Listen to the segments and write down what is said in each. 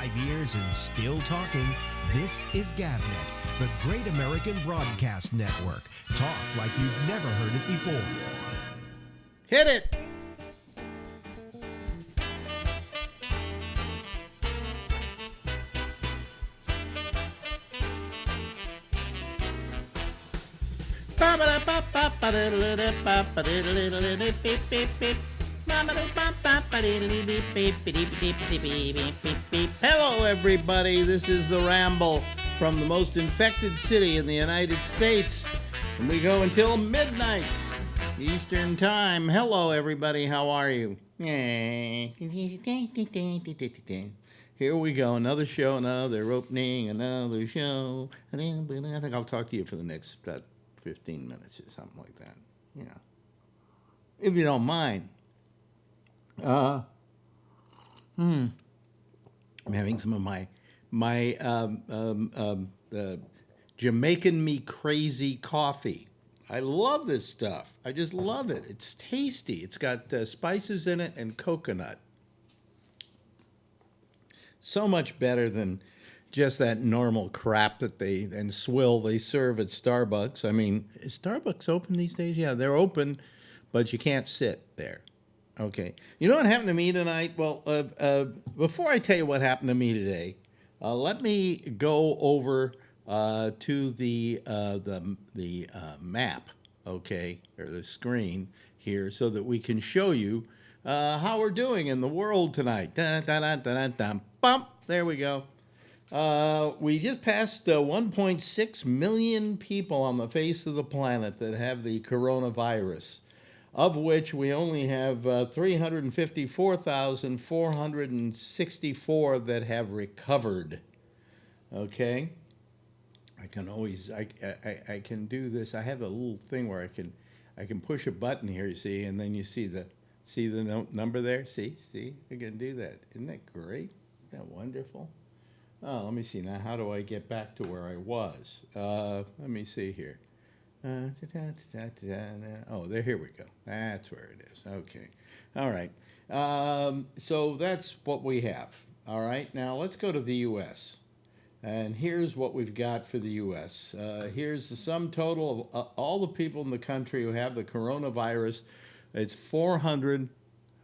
5 years and still talking. This is GabNet, the Great American Broadcast Network. Talk like you've never heard it before. Hit it! Hello, everybody. This is the Ramble from the most infected city in the United States. And we go until midnight Eastern Time. Hello, everybody. How are you? Here we go. Another show, another opening, another show. I think I'll talk to you for the next 15 minutes or something like that. You know, if you don't mind. I'm having some of my Jamaican Me Crazy coffee. I love this stuff. I just love it. It's tasty. It's got spices in it and coconut. So much better than just that normal crap that they serve at Starbucks. I mean, is Starbucks open these days? Yeah, they're open, but you can't sit there. Okay. You know what happened to me tonight? Well, before I tell you what happened to me today, let me go over to the map, okay, or the screen here, so that we can show you how we're doing in the world tonight. Bump. There we go. We just passed 1.6 million people on the face of the planet that have the coronavirus, of which we only have 354,464 that have recovered. Okay? I can do this. I have a little thing where I can push a button here, you see, and then you see the number there? See? I can do that. Isn't that great? Isn't that wonderful? Oh, let me see now. How do I get back to where I was? Let me see here. Oh, here we go. That's where it is. Okay. All right. So that's what we have. All right. Now let's go to the U.S. And here's what we've got for the U.S. Here's the sum total of all the people in the country who have the coronavirus. It's 400.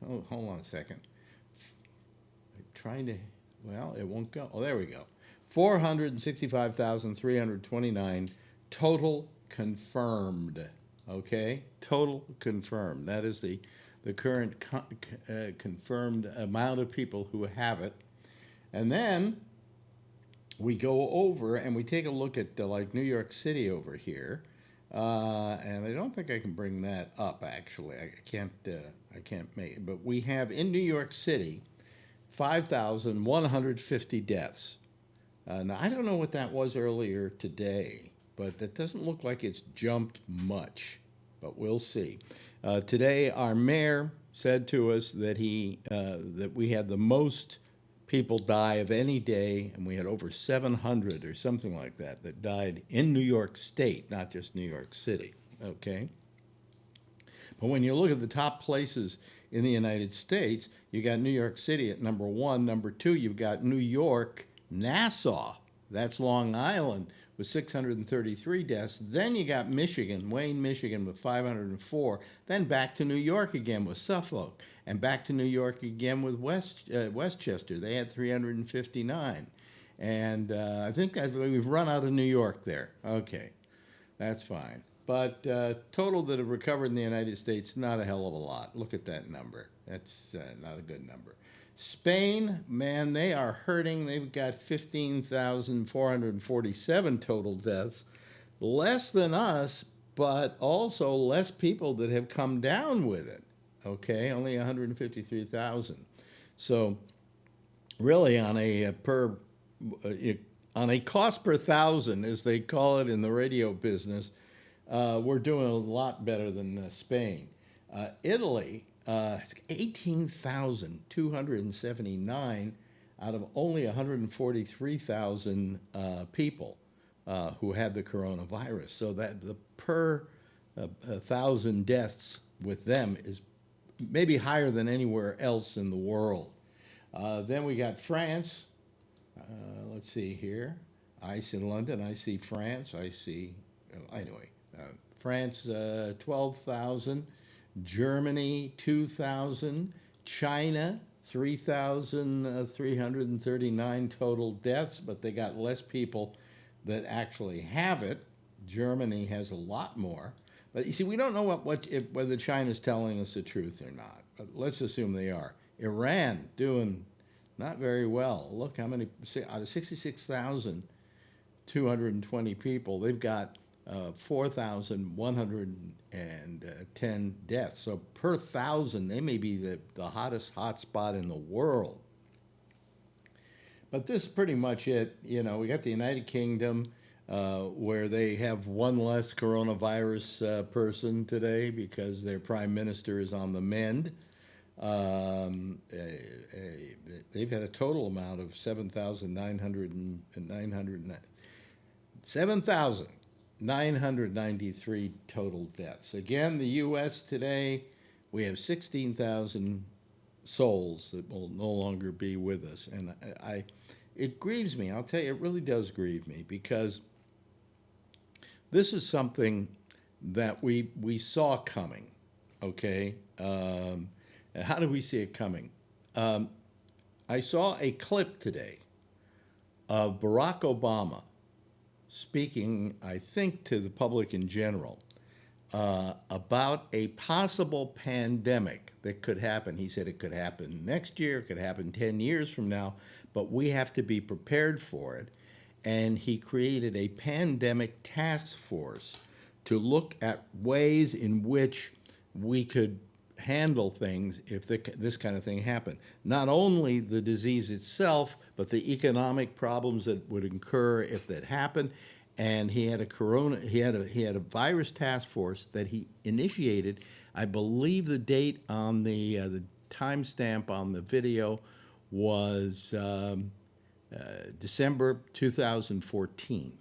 Oh, hold on a second. I'm trying to. Well, it won't go. Oh, there we go. 465,329 total confirmed. Okay? Total confirmed. That is the current confirmed amount of people who have it. And then we go over and we take a look at like New York City over here. And I don't think I can bring that up, actually. I can't make it. But we have in New York City 5,150 deaths. Now, I don't know what that was earlier today, but that doesn't look like it's jumped much, but we'll see. Today, our mayor said to us that that we had the most people die of any day, and we had over 700 or something like that died in New York State, not just New York City, okay? But when you look at the top places in the United States, you got New York City at number 1. Number 2, you've got New York, Nassau. That's Long Island with 633 deaths. Then you got Michigan, Wayne, Michigan with 504. Then back to New York again with Suffolk. And back to New York again with Westchester. They had 359. And I think we've run out of New York there. Okay, that's fine. But total that have recovered in the United States, not a hell of a lot. Look at that number. That's not a good number. Spain, man, they are hurting. They've got 15,447 total deaths. Less than us, but also less people that have come down with it. Okay, only 153,000. So really on a cost per thousand, as they call it in the radio business, we're doing a lot better than Spain. Italy, 18,279 out of only 143,000 people who had the coronavirus. So that the per 1,000 deaths with them is maybe higher than anywhere else in the world. Then we got France, Let's see here. I see London. I see France. I see, anyway, France 12,000, Germany 2,000, China 3,339 total deaths, but they got less people that actually have it. Germany has a lot more. But you see, we don't know whether China's telling us the truth or not. But let's assume they are. Iran doing not very well. Look how many, out of 66,220 people, they've got 4,110 deaths. So per thousand, they may be the hottest hotspot in the world. But this is pretty much it. You know, we got the United Kingdom, where they have one less coronavirus person today because their prime minister is on the mend. They've had a total amount of 7,993 total deaths. Again, the U.S. today, we have 16,000 souls that will no longer be with us. And it grieves me. I'll tell you, it really does grieve me, because this is something that we saw coming, okay? How did we see it coming? I saw a clip today of Barack Obama speaking, I think, to the public in general about a possible pandemic that could happen. He said it could happen next year, it could happen 10 years from now, but we have to be prepared for it. And he created a pandemic task force to look at ways in which we could handle things if this kind of thing happened. Not only the disease itself, but the economic problems that would occur if that happened. And he had a virus task force that he initiated. I believe the date on the timestamp on the video was December 2014.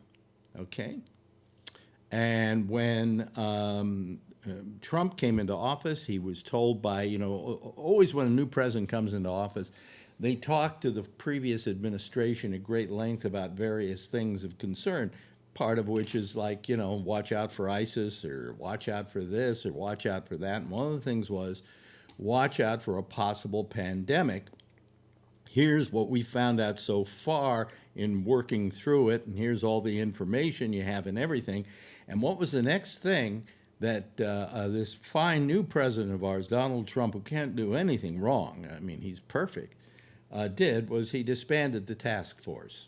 Okay, and when Trump came into office, he was told by, always when a new president comes into office, they talk to the previous administration at great length about various things of concern, part of which is like, watch out for ISIS, or watch out for this, or watch out for that. And one of the things was, watch out for a possible pandemic. Here's what we found out so far in working through it, and here's all the information you have and everything. And what was the next thing that this fine new president of ours, Donald Trump, who can't do anything wrong, I mean, he's perfect, did was he disbanded the task force.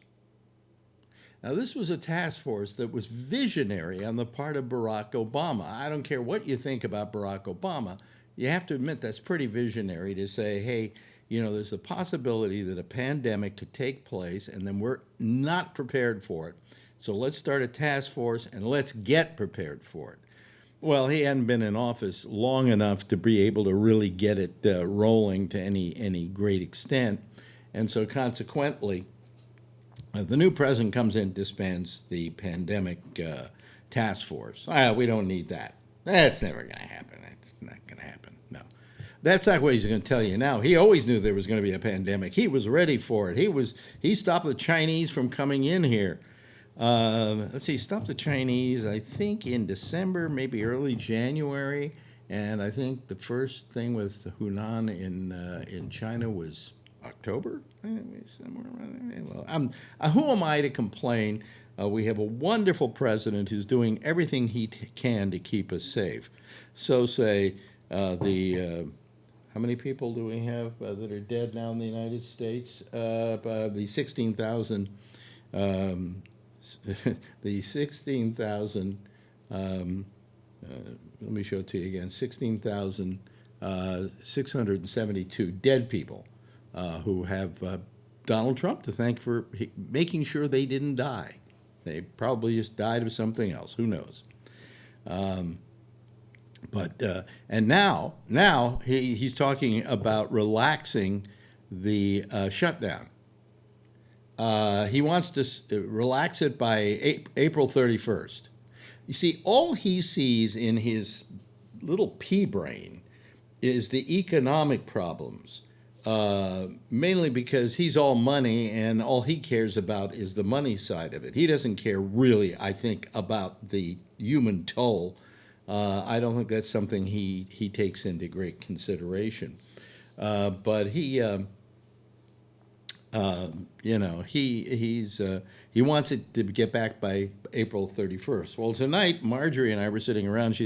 Now, this was a task force that was visionary on the part of Barack Obama. I don't care what you think about Barack Obama, you have to admit that's pretty visionary to say, hey, there's the possibility that a pandemic could take place and then we're not prepared for it. So let's start a task force and let's get prepared for it. Well, he hadn't been in office long enough to be able to really get it rolling to any great extent. And so consequently, the new president comes in, disbands the pandemic task force. We don't need that. That's never going to happen. That's not going to happen. No. That's not what he's going to tell you now. He always knew there was going to be a pandemic. He was ready for it. He stopped the Chinese from coming in here. Let's see, stopped the Chinese, I think, in December, maybe early January. And I think the first thing with Hunan in China was October, somewhere around there. Well, who am I to complain? We have a wonderful president who's doing everything he can to keep us safe. So say how many people do we have that are dead now in the United States? The 16,000. The 16,000. Let me show it to you again. 16,672 dead people who have Donald Trump to thank for making sure they didn't die. They probably just died of something else. Who knows? And now he's talking about relaxing the shutdown. He wants to relax it by April 31st. You see, all he sees in his little pea brain is the economic problems mainly because he's all money and all he cares about is the money side of it. He doesn't care really, I think, about the human toll. I don't think that's something he takes into great consideration. But he wants it to get back by April 31st. Well, tonight Marjorie and I were sitting around.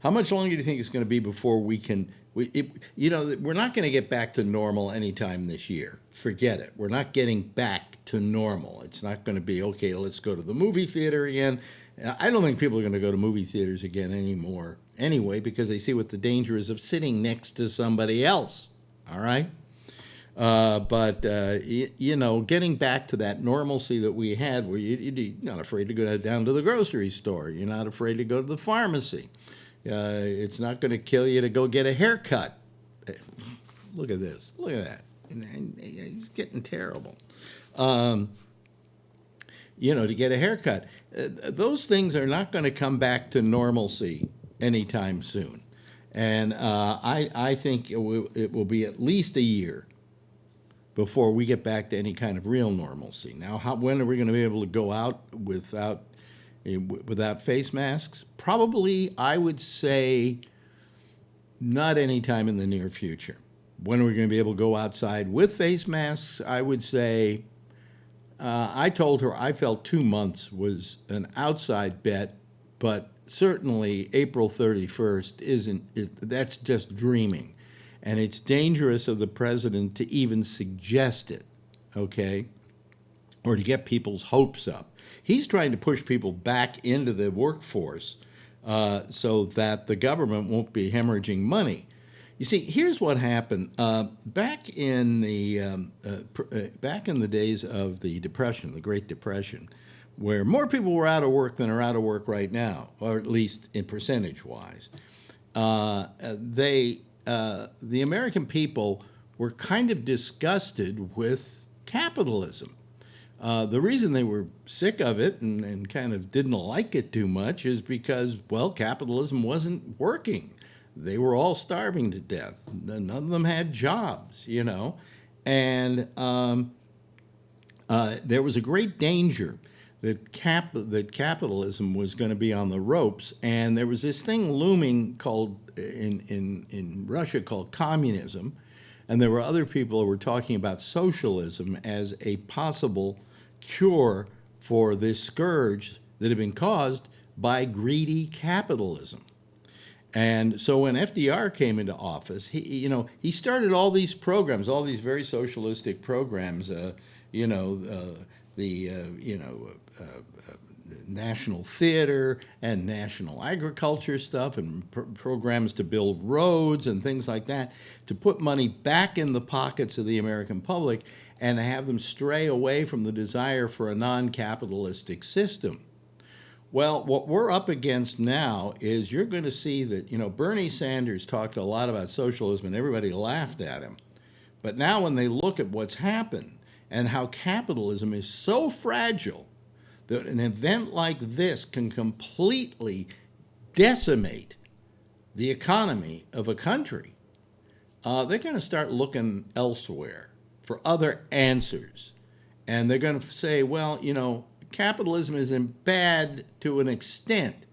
How much longer do you think it's going to be before we can? We're not going to get back to normal anytime this year. Forget it. We're not getting back to normal. It's not going to be, okay, let's go to the movie theater again. I don't think people are going to go to movie theaters again anymore anyway, because they see what the danger is of sitting next to somebody else. All right? But getting back to that normalcy that we had, where you're not afraid to go down to the grocery store. You're not afraid to go to the pharmacy. It's not going to kill you to go get a haircut. Look at this. Look at that. It's getting terrible. To get a haircut. Those things are not going to come back to normalcy anytime soon. And I think it will be at least a year before we get back to any kind of real normalcy. Now, when are we going to be able to go out without face masks? Probably, I would say, not anytime in the near future. When are we going to be able to go outside with face masks? I would say, I told her I felt 2 months was an outside bet, but certainly April 31st that's just dreaming. And it's dangerous of the president to even suggest it, okay, or to get people's hopes up. He's trying to push people back into the workforce so that the government won't be hemorrhaging money. You see, here's what happened back in the days of the Depression, the Great Depression, where more people were out of work than are out of work right now, or at least in percentage-wise. The American people were kind of disgusted with capitalism. The reason they were sick of it and kind of didn't like it too much is because, well, capitalism wasn't working. They were all starving to death. None of them had jobs, And there was a great danger that capitalism was going to be on the ropes, and there was this thing looming called in Russia called communism, and there were other people who were talking about socialism as a possible cure for this scourge that had been caused by greedy capitalism. And so when FDR came into office, he started all these programs, all these very socialistic programs, National Theater and National Agriculture stuff and programs to build roads and things like that, to put money back in the pockets of the American public and have them stray away from the desire for a non-capitalistic system. Well, what we're up against now is you're going to see that, Bernie Sanders talked a lot about socialism and everybody laughed at him. But now when they look at what's happened and how capitalism is so fragile that an event like this can completely decimate the economy of a country, they're going to start looking elsewhere for other answers. And they're going to say, well, capitalism isn't bad to an extent,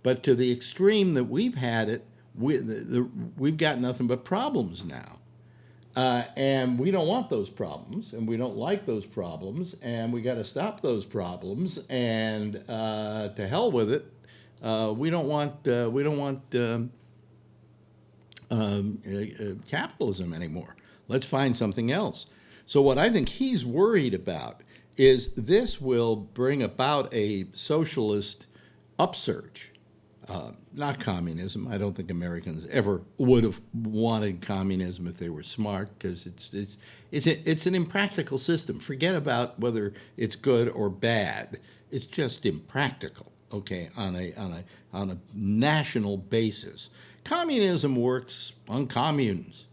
but to the extreme that we've had it, we've got nothing but problems now. And we don't want those problems, and we don't like those problems, and we got to stop those problems. And to hell with it, we don't want capitalism anymore. Let's find something else. So what I think he's worried about is this will bring about a socialist upsurge. Not communism. I don't think Americans ever would have wanted communism if they were smart, because it's an impractical system. Forget about whether it's good or bad. It's just impractical. Okay, on a national basis. Communism works on communes.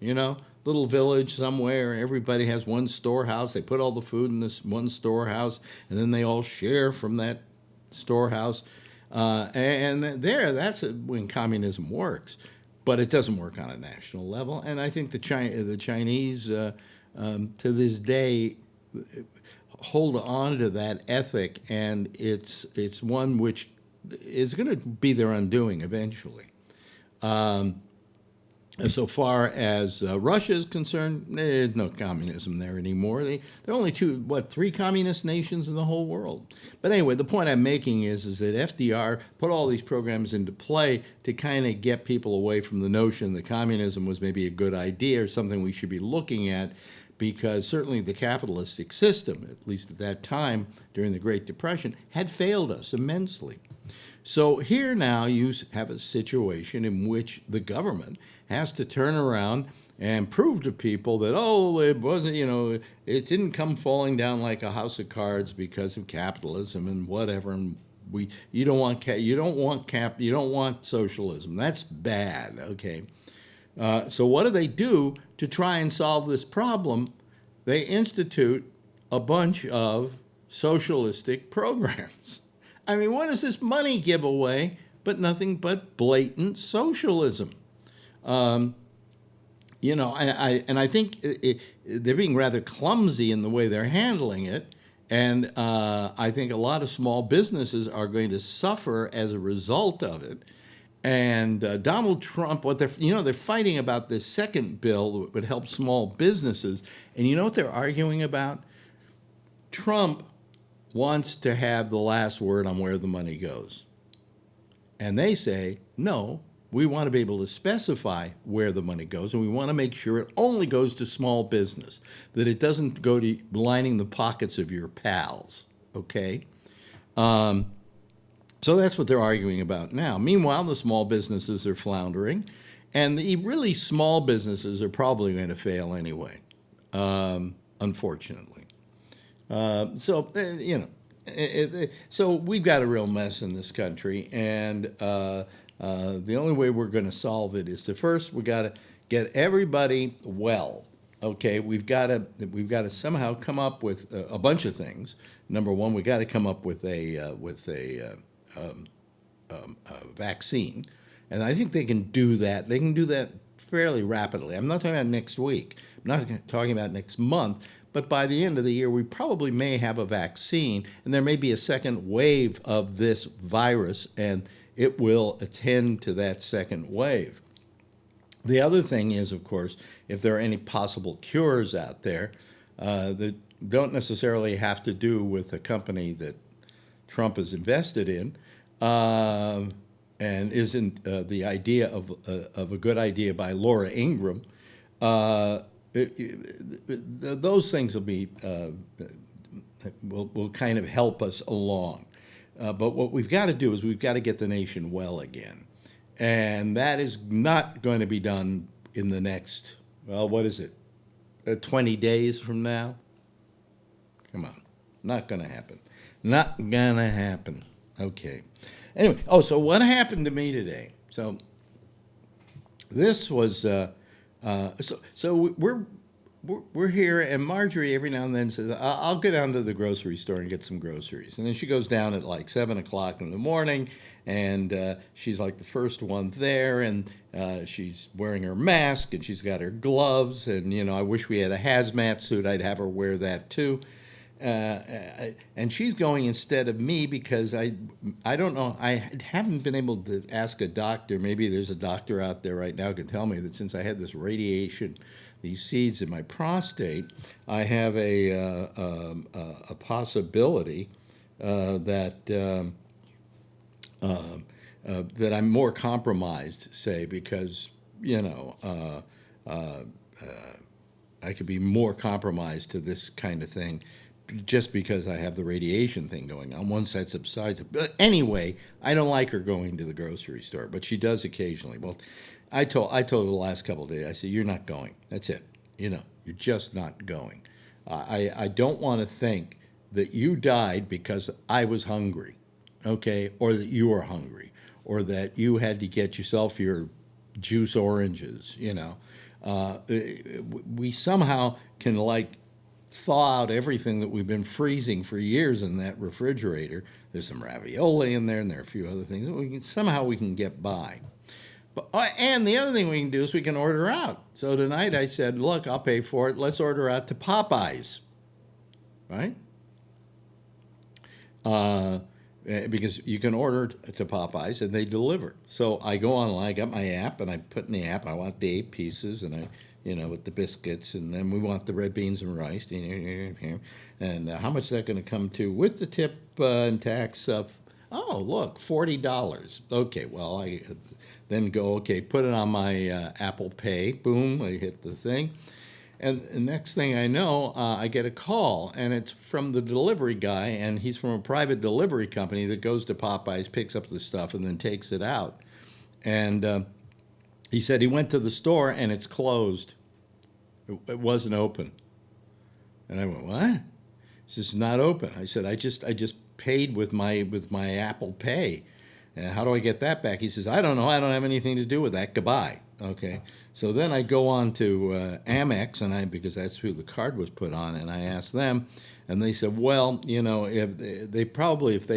Little village somewhere, and everybody has one storehouse. They put all the food in this one storehouse, and then they all share from that storehouse. That's when communism works. but it doesn't work on a national level. And I think the Chinese, to this day, hold on to that ethic, and it's one which is going to be their undoing eventually. So far as Russia is concerned, there's no communism there anymore. There are only three communist nations in the whole world. But anyway, the point I'm making is that FDR put all these programs into play to kind of get people away from the notion that communism was maybe a good idea or something we should be looking at, because certainly the capitalistic system, at least at that time during the Great Depression, had failed us immensely. So here now you have a situation in which the government has to turn around and prove to people that, it wasn't, it didn't come falling down like a house of cards because of capitalism and whatever. And you don't want socialism. That's bad. Okay. So what do to try and solve this problem? They institute a bunch of socialistic programs. I mean, what does this money give away but nothing but blatant socialism? I think they're being rather clumsy in the way they're handling it, and I think a lot of small businesses are going to suffer as a result of it. And Donald Trump, they're fighting about this second bill that would help small businesses, and you know what they're arguing about? Trump wants to have the last word on where the money goes. And they say, no, we want to be able to specify where the money goes, and we want to make sure it only goes to small business, that it doesn't go to lining the pockets of your pals, okay? So that's what they're arguing about now. Meanwhile, the small businesses are floundering, and the really small businesses are probably going to fail anyway, unfortunately. So we've got a real mess in this country, and the only way we're going to solve it is we got to get everybody well. Okay, we've got to somehow come up with a bunch of things. Number one, we got to come up with a vaccine, and I think they can do that. They can do that fairly rapidly. I'm not talking about next week. I'm not talking about next month. But by the end of the year, we probably may have a vaccine, and there may be a second wave of this virus, and it will attend to that second wave. The other thing is, of course, if there are any possible cures out there that don't necessarily have to do with a company that Trump is invested in, and isn't the idea of a good idea by Laura Ingraham, those things will kind of help us along. But what we've got to do is we've got to get the nation well again. And that is not going to be done in the next, 20 days from now? Come on. Not going to happen. Not going to happen. Okay. Anyway, so what happened to me today? So this was... So we're here, and Marjorie every now and then says, I'll go down to the grocery store and get some groceries. And then she goes down at like 7 o'clock in the morning, and she's like the first one there, and she's wearing her mask, and she's got her gloves, and, I wish we had a hazmat suit. I'd have her wear that too. And she's going instead of me because I don't know, I haven't been able to ask a doctor. Maybe there's a doctor out there right now who can tell me that since I had this radiation, these seeds in my prostate, I have a possibility that I'm more compromised, say, because I could be more compromised to this kind of thing just because I have the radiation thing going on. Once that subsides. But anyway, I don't like her going to the grocery store, but she does occasionally. Well, I told her the last couple of days, I said, you're not going. That's it. You're just not going. I don't want to think that you died because I was hungry, okay, or that you were hungry, or that you had to get yourself your juice oranges, We somehow can, thaw out everything that we've been freezing for years in that refrigerator. There's some ravioli in there, and there are a few other things. Somehow we can get by. And the other thing we can do is we can order out. So tonight I said, look, I'll pay for it. Let's order out to Popeyes, right? Because you can order to Popeyes and they deliver. So I go online, I got my app, and I put in the app, I want the 8 pieces, and with the biscuits, and then we want the red beans and rice, and how much is that going to come to with the tip and tax of, oh, look, $40. Okay, well, I then go, okay, put it on my Apple Pay, boom, I hit the thing. And the next thing I know, I get a call, and it's from the delivery guy, and he's from a private delivery company that goes to Popeyes, picks up the stuff, and then takes it out. And he said he went to the store, and it's closed. It wasn't open. And I went, what? He says, it's not open. I said, I just paid with my Apple Pay. And how do I get that back? He says, I don't know. I don't have anything to do with that. Goodbye. Okay. So then I go on to Amex, and because that's who the card was put on, and I asked them, and they said, well, if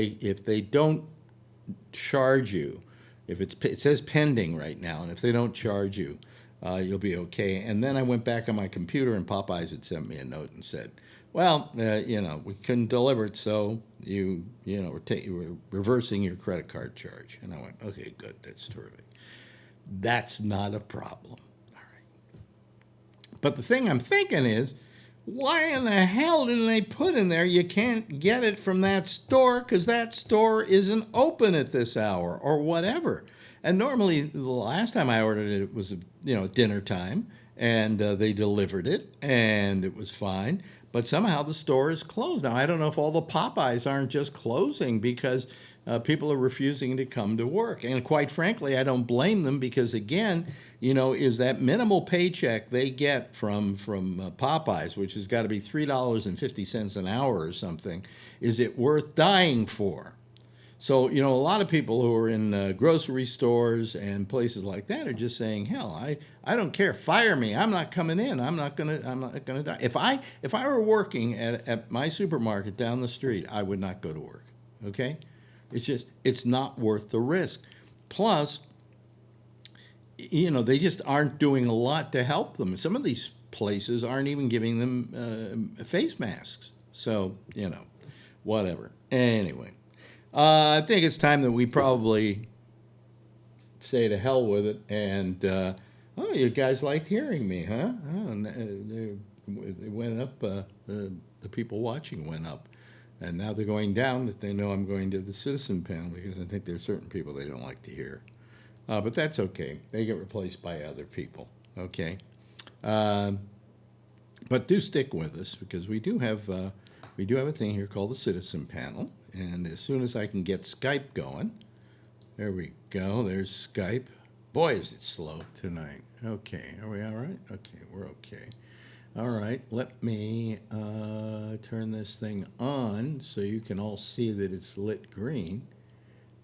they don't charge you, it says pending right now, and if they don't charge you, you'll be okay. And then I went back on my computer, and Popeyes had sent me a note and said, well, we couldn't deliver it, so we're reversing your credit card charge. And I went, okay, good, that's terrific. That's not a problem. All right. But the thing I'm thinking is, why in the hell didn't they put in there you can't get it from that store because that store isn't open at this hour or whatever? And normally, the last time I ordered it, it was dinner time, and they delivered it, and it was fine. But somehow the store is closed. Now, I don't know if all the Popeyes aren't just closing because people are refusing to come to work. And quite frankly, I don't blame them because, again, is that minimal paycheck they get from Popeyes, which has got to be $3.50 an hour or something, is it worth dying for? So, a lot of people who are in grocery stores and places like that are just saying, hell, I don't care. Fire me. I'm not coming in. I'm not gonna die. If I were working at my supermarket down the street, I would not go to work. Okay? It's not worth the risk. Plus, they just aren't doing a lot to help them. Some of these places aren't even giving them face masks. So, whatever. Anyway. I think it's time that we probably say to hell with it. And, you guys liked hearing me, huh? Oh, and they went up, the people watching went up. And now they're going down that they know I'm going to the citizen panel because I think there's certain people they don't like to hear. But that's okay. They get replaced by other people, okay? But do stick with us because we do have a thing here called the citizen panel. And as soon as I can get Skype going, there we go. There's Skype. Boy, is it slow tonight. Okay, are we all right? Okay, we're okay. All right, let me turn this thing on so you can all see that it's lit green.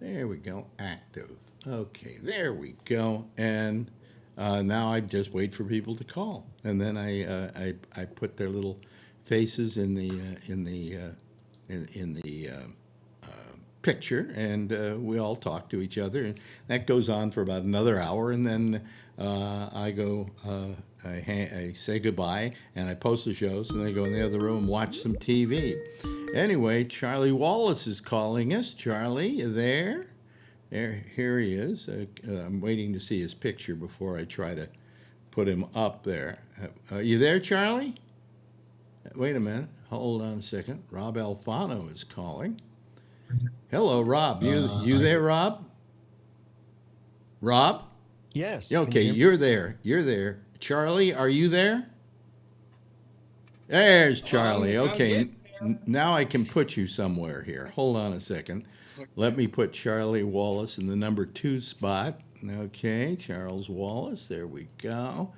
There we go, active. Okay, there we go. And now I just wait for people to call, and then I put their little faces in the picture, and we all talk to each other, and that goes on for about another hour, and then I go, I say goodbye, and I post the shows, and I go in the other room and watch some TV. Anyway, Charlie Wallace is calling us. Charlie, you there? Here he is. I'm waiting to see his picture before I try to put him up there. You there, Charlie? Wait a minute. Hold on a second. Rob Alfano is calling. Hello, Rob. You there, Rob? Rob? Yes. Okay, you're there. You're there. Charlie, are you there? There's Charlie. Okay, now I can put you somewhere here. Hold on a second. Let me put Charlie Wallace in the number 2 spot. Okay, Charles Wallace. There we go.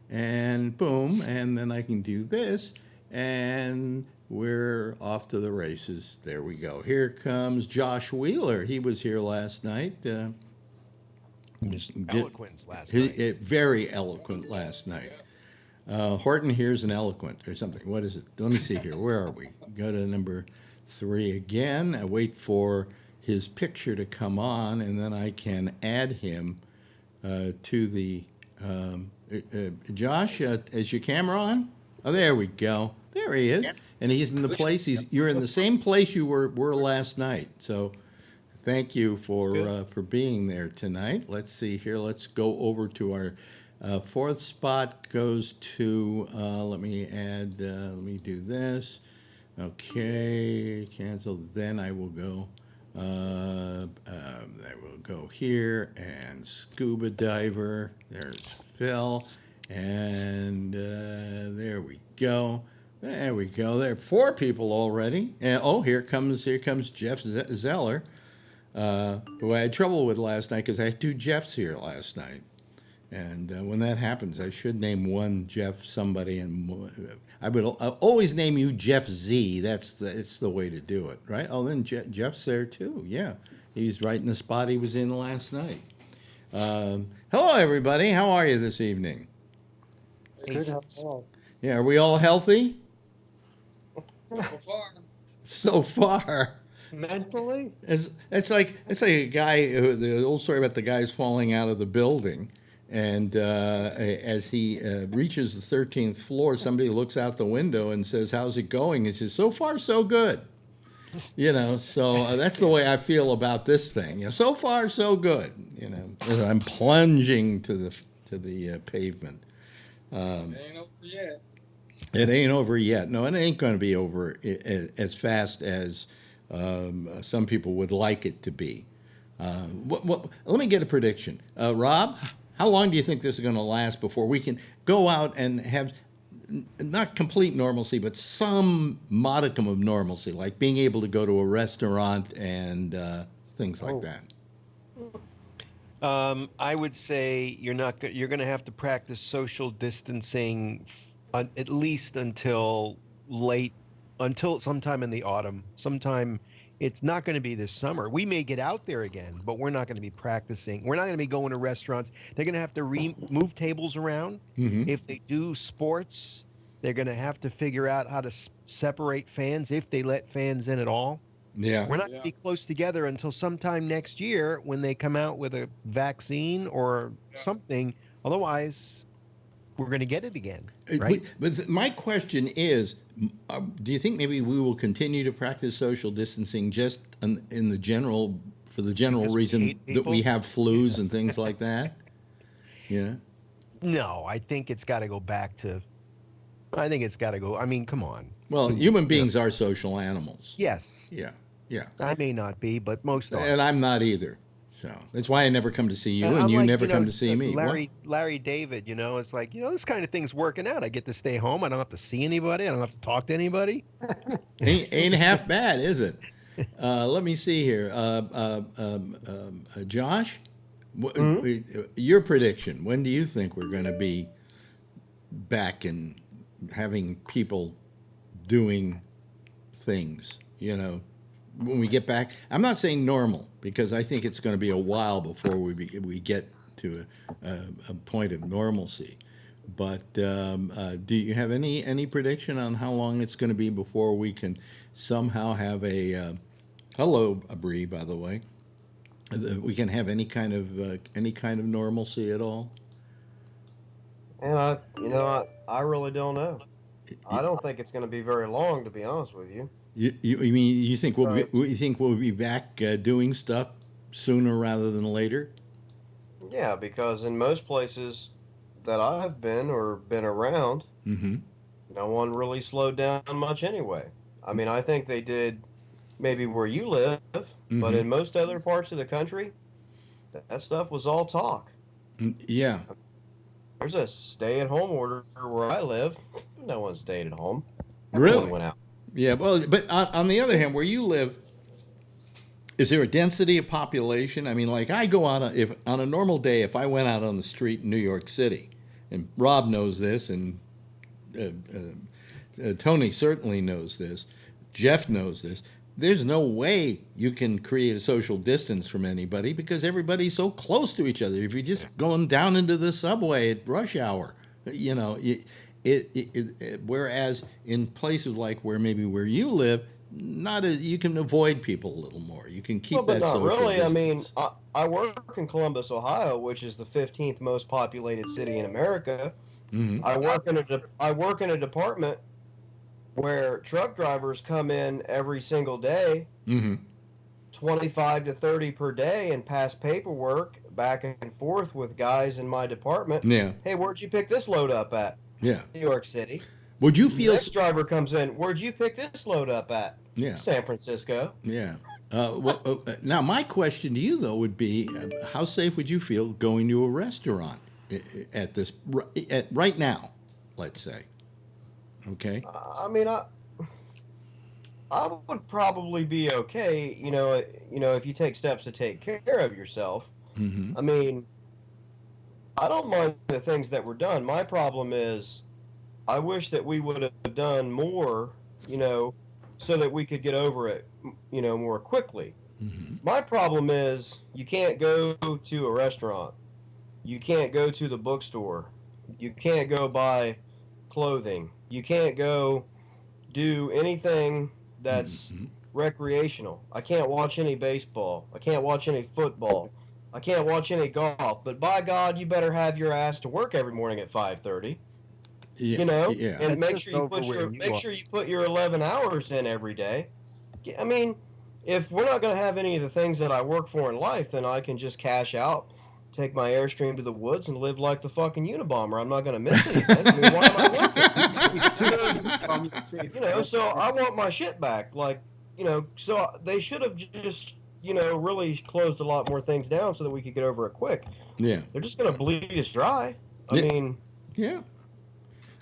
And boom, and then I can do this. And we're off to the races. There we go. Here comes Josh Wheeler. He was here last night. Eloquent last night. Very eloquent last night. Horton here's an eloquent or something. What is it? Let me see here. Where are we? Go to number 3 again. I wait for his picture to come on, and then I can add him to the Josh. Is your camera on? Oh, there we go. There he is, and he's in the place. You're in the same place you were last night. So, thank you for being there tonight. Let's see here. Let's go over to our fourth spot. Goes to. Let me add. Let me do this. Okay, cancel. Then I will go. I will go here and scuba diver. There's Phil, and there we go. There we go. There are 4 people already. And here comes Jeff Zeller, who I had trouble with last night because I had 2 Jeffs here last night. And when that happens, I should name one Jeff somebody, and I would always name you Jeff Z. It's the way to do it, right? Oh, then Jeff's there too. Yeah, he's right in the spot he was in last night. Hello, everybody. How are you this evening? Good. Yeah, are we all healthy? So far. So far. Mentally? It's like a guy. The old story about the guys falling out of the building. And as he reaches the 13th floor, somebody looks out the window and says, "How's it going?" He says, "So far, so good." So that's the way I feel about this thing. So far, so good. As I'm plunging to the pavement. It ain't over yet. It ain't over yet. No, it ain't going to be over as fast as some people would like it to be. Let me get a prediction. Rob, how long do you think this is going to last before we can go out and have not complete normalcy, but some modicum of normalcy, like being able to go to a restaurant and things like that? I would say you're going to have to practice social distancing at least until sometime in the autumn. It's not going to be this summer. We may get out there again, but we're not going to be practicing. We're not going to be going to restaurants. They're going to have to move tables around. Mm-hmm. If they do sports, they're going to have to figure out how to separate fans, if they let fans in at all. Yeah. We're not going to be close together until sometime next year when they come out with a vaccine or something. Otherwise, we're going to get it again, right? But my question is, do you think maybe we will continue to practice social distancing just in the general, for the general reason that we have flus and things like that? Yeah. No, I think it's got to go back to. I think it's got to go. I mean, come on. Well, human beings are social animals. Yes. Yeah. Yeah. I may not be, but most are. And I'm not either. So that's why I never come to see you, and you never come to see me. Larry David, it's like, this kind of thing's working out. I get to stay home. I don't have to see anybody. I don't have to talk to anybody. ain't half bad, is it? Let me see here. Josh, your prediction. When do you think we're going to be back and having people doing things, when we get back? I'm not saying normal, because I think it's going to be a while before we get to a point of normalcy. But do you have any prediction on how long it's going to be before we can somehow have a hello, Bree, by the way, we can have any kind of normalcy at all? And I really don't know. I don't think it's going to be very long, to be honest with you. You mean you think we'll be back doing stuff sooner rather than later? Yeah, because in most places that I've been or been around, no one really slowed down much anyway. I mean, I think they did maybe where you live, but in most other parts of the country, that stuff was all talk. Yeah. There's a stay-at-home order where I live. No one stayed at home. Really? Everyone went out. Yeah, well, but on the other hand, where you live, is there a density of population? I mean, like I go out if on a normal day, if I went out on the street in New York City, and Rob knows this, and Tony certainly knows this, Jeff knows this. There's no way you can create a social distance from anybody because everybody's so close to each other. If you're just going down into the subway at rush hour, whereas in places like where you live, not a, you can avoid people a little more. You can keep Well, but that not social really. I mean, distance. I work in Columbus, Ohio, which is the 15th most populated city in America. Mm-hmm. I work in a department where truck drivers come in every single day, Mm-hmm. 25 to 30 per day, and pass paperwork back and forth with guys in my department. Yeah. Hey, where'd you pick this load up at? Yeah. New York City. Would you The feel? next driver comes in. Where'd you pick this load up at? Yeah. San Francisco. Yeah. Now, my question to you though would be, how safe would you feel going to a restaurant at this at right now? Let's say. Okay. I mean, I would probably be okay. If you take steps to take care of yourself. Mm-hmm. I mean, I don't mind the things that were done. My problem is, I wish that we would have done more. So that we could get over it. More quickly. Mm-hmm. My problem is you can't go to a restaurant. You can't go to the bookstore. You can't go buy clothing. You can't go do anything that's Mm-hmm. recreational. I can't watch any baseball. I can't watch any football. I can't watch any golf. But by God, you better have your ass to work every morning at 5:30. Yeah. Yeah. And That's make just sure you over put where your you make are. sure you put your 11 hours in every day. I mean, if we're not going to have any of the things that I work for in life, then I can just cash out, take my Airstream to the woods, and live like the fucking Unabomber. I'm not going to miss anything. I mean, why am I working? So I want my shit back. So they should have just, really closed a lot more things down so that we could get over it quick. Yeah. They're just going to bleed us dry. I Yeah. mean, Yeah.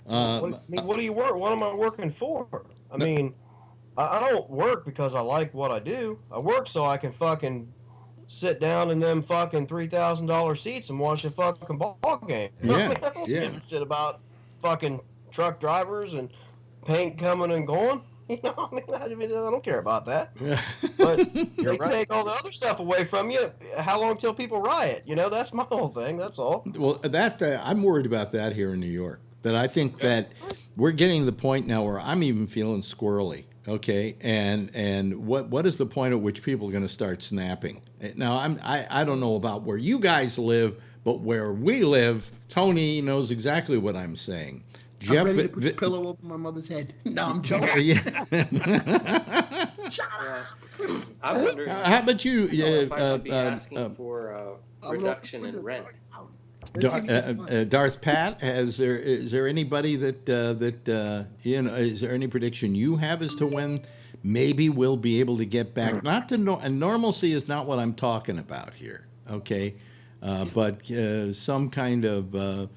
what do you work? What am I working for? I mean, I don't work because I like what I do. I work so I can fucking sit down in them fucking $3,000 seats and watch a fucking ball game. Yeah, I don't yeah. give a shit about fucking truck drivers and paint coming and going. I don't care about that. But they take all the other stuff away from you. How long till people riot? That's my whole thing. That's all. Well, I'm worried about that here in New York. That I think that we're getting to the point now where I'm even feeling squirrely. Okay, and what is the point at which people are going to start snapping? Now I don't know about where you guys live, but where we live, Tony knows exactly what I'm saying. Jeff, I'm ready to put the pillow over my mother's head. No, I'm joking. yeah. Shut up. I wonder How about you, if I should be asking for a reduction in rent. Darth Pat? Is there anybody that is there any prediction you have as to when maybe we'll be able to get back? Not to and normalcy is not what I'm talking about here. Okay, but some kind of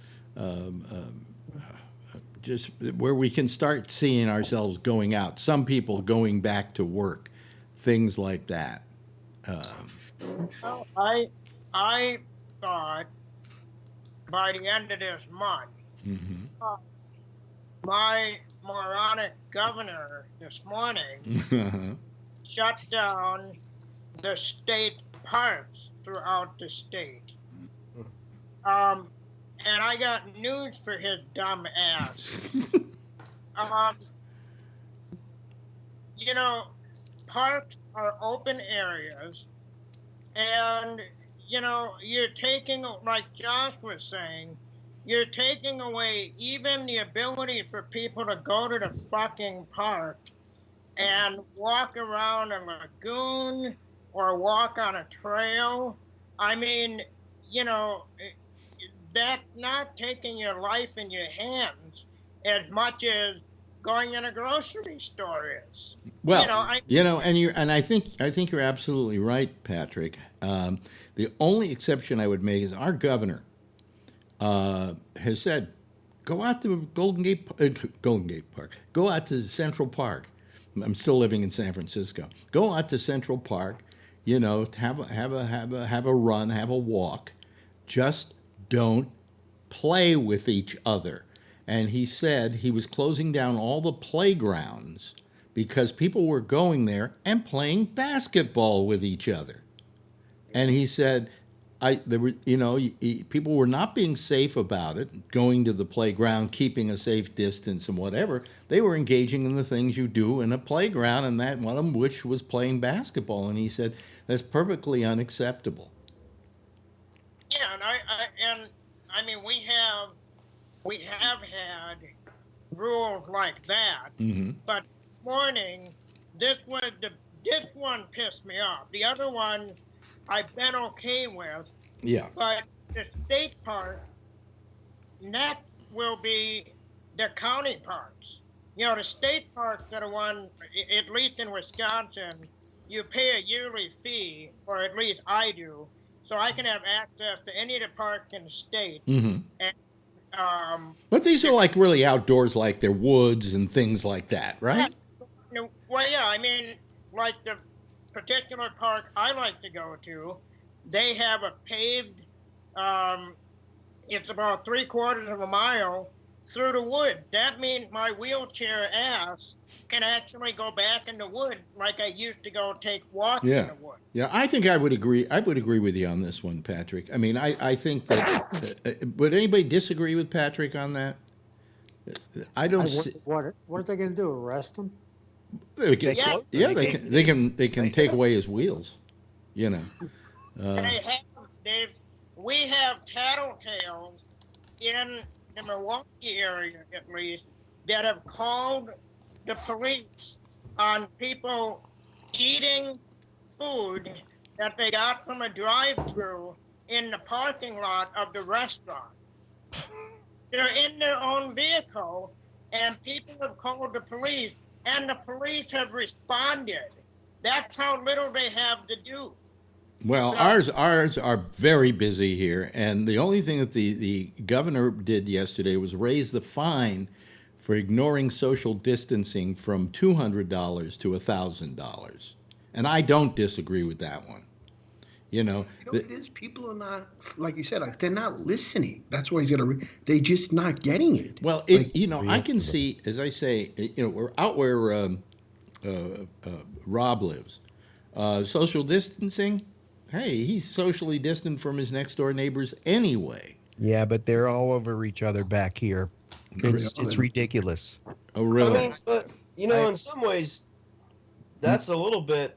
just where we can start seeing ourselves going out. Some people going back to work, things like that. Well, I thought by the end of this month, my moronic governor this morning shut down the state parks throughout the state. And I got news for his dumb ass. Parks are open areas, and you're taking, like Josh was saying, you're taking away even the ability for people to go to the fucking park and walk around a lagoon or walk on a trail. I mean, that's not taking your life in your hands as much as going in a grocery store is. Well, and I think you're absolutely right, Patrick. The only exception I would make is our governor has said, go out to Golden Gate Park, go out to Central Park. I'm still living in San Francisco. Go out to Central Park, have a run, have a walk. Just don't play with each other. And he said he was closing down all the playgrounds because people were going there and playing basketball with each other. And he said, there were, people were not being safe about it, going to the playground, keeping a safe distance and whatever. They were engaging in the things you do in a playground, and that one of them, which was playing basketball. And he said that's perfectly unacceptable. Yeah, and I mean we have had rules like that, but this morning this one pissed me off. The other one I've been okay with. Yeah. But the state park next will be the county parks. The state parks are the one, at least in Wisconsin, you pay a yearly fee, or at least I do, so I can have access to any of the parks in the state. And, but these are like really outdoors, like they're woods and things like that, right? Well, yeah, I mean, like the particular park I like to go to, they have a paved, it's about 3/4 of a mile through the wood. That means my wheelchair ass can actually go back in the wood like I used to go take walks in the wood. Yeah, I think I would agree. I would agree with you on this one, Patrick. I mean, I think that. Would anybody disagree with Patrick on that? I don't. What are they going to do? Arrest him? They can take away his wheels. We have tattletales in the Milwaukee area, at least, that have called the police on people eating food that they got from a drive-through in the parking lot of the restaurant. They're in their own vehicle, and people have called the police, and the police have responded. That's how little they have to do. Well, ours are very busy here, and the only thing that the governor did yesterday was raise the fine for ignoring social distancing from $200 to $1,000, and I don't disagree with that one. It is, people are not, like you said, they're not listening. That's why they're just not getting it. Well, I can see, as I say, we're out where Rob lives. Social distancing. Hey, he's socially distant from his next door neighbors anyway. Yeah, but they're all over each other back here. It's ridiculous. Oh, really? I mean, but in some ways, that's a little bit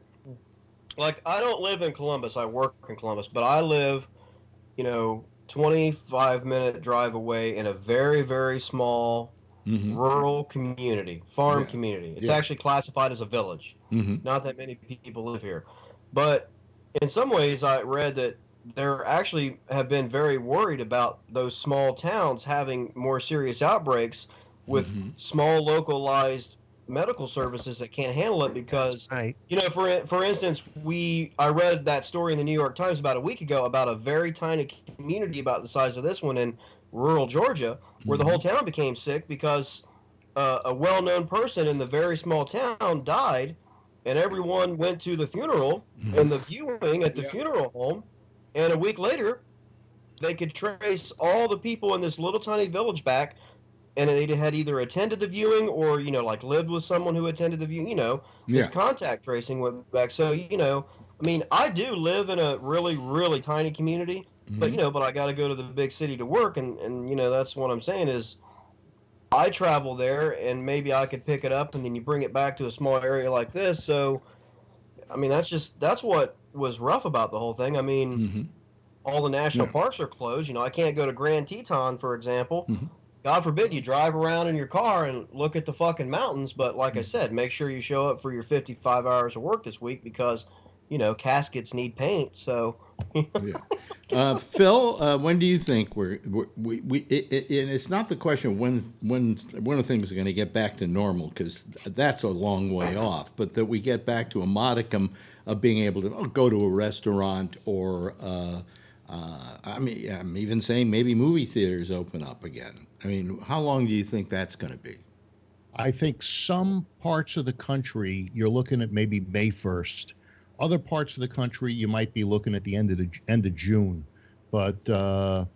like, I don't live in Columbus. I work in Columbus, but I live, 25-minute drive away in a very, very small rural community, farm community. It's actually classified as a village. Not that many people live here, but in some ways, I read that there actually have been very worried about those small towns having more serious outbreaks with small localized medical services that can't handle it because, for instance, I read that story in the New York Times about a week ago about a very tiny community about the size of this one in rural Georgia where the whole town became sick because a well-known person in the very small town died, and everyone went to the funeral and the viewing at the funeral home, and a week later they could trace all the people in this little tiny village back, and they had either attended the viewing or, lived with someone who attended the viewing, this contact tracing went back. So, I mean, I do live in a really, really tiny community, but I got to go to the big city to work. And that's what I'm saying is I travel there and maybe I could pick it up and then you bring it back to a small area like this. So, I mean, that's what was rough about the whole thing. I mean, all the national parks are closed. I can't go to Grand Teton, for example. God forbid you drive around in your car and look at the fucking mountains. But like I said, make sure you show up for your 55 hours of work this week because, caskets need paint. So, Phil, when do you think and it's not the question when one of the things is going to get back to normal, because that's a long way off, but that we get back to a modicum of being able to go to a restaurant or, I'm even saying maybe movie theaters open up again. I mean, how long do you think that's going to be? I think some parts of the country, you're looking at maybe May 1st. Other parts of the country, you might be looking at the end of June. But I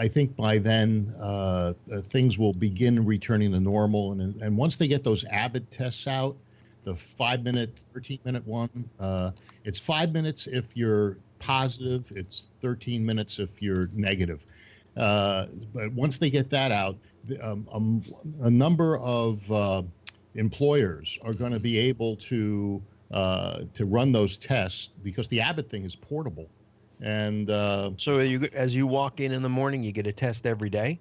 think by then, things will begin returning to normal. And once they get those Abbott tests out, the 5-minute, 13-minute one, it's 5 minutes if you're positive, it's 13 minutes if you're negative. But once they get that out, a number of employers are going to be able to run those tests because the Abbott thing is portable. And so as you walk in the morning, you get a test every day?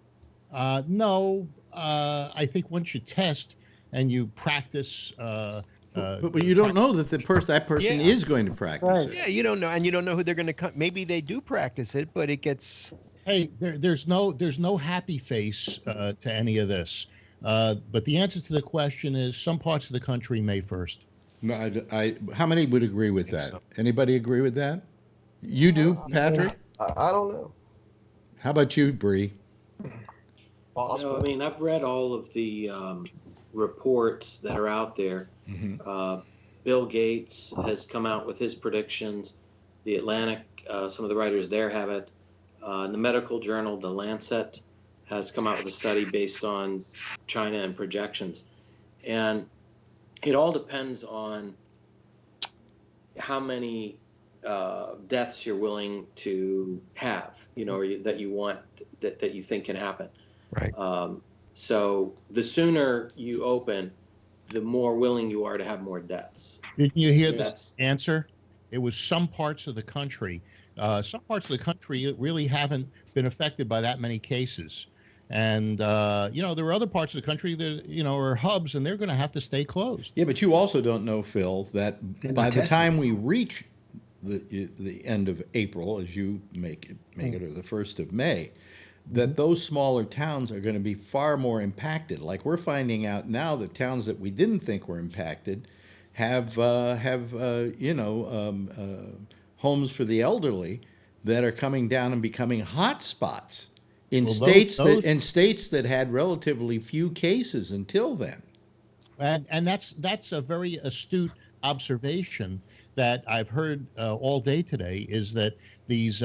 No, I think once you test and you practice. But you don't know that that person is going to practice it. Yeah, you don't know, and you don't know who they're going to come. Maybe they do practice it, but it gets. Hey, there's no happy face to any of this. But the answer to the question is some parts of the country May 1st. No, how many would agree with that? So. Anybody agree with that? You do, Patrick? I don't know. How about you, Bree? No, I mean, I've read all of the reports that are out there. Mm-hmm. Bill Gates has come out with his predictions. The Atlantic, some of the writers there have it. The medical journal, The Lancet, has come out with a study based on China and projections. And it all depends on how many deaths you're willing to have, or that you want, that you think can happen. Right. So the sooner you open, the more willing you are to have more deaths. Didn't you hear this answer? It was some parts of the country. Some parts of the country really haven't been affected by that many cases. And, there are other parts of the country that, are hubs, and they're going to have to stay closed. Yeah, but you also don't know, Phil, that by the time we reach the end of April, as you make it, or the 1st of May, that those smaller towns are going to be far more impacted. Like we're finding out now that towns that we didn't think were impacted have homes for the elderly that are coming down and becoming hot spots in states that had relatively few cases until then. And that's a very astute observation that I've heard all day today, is that these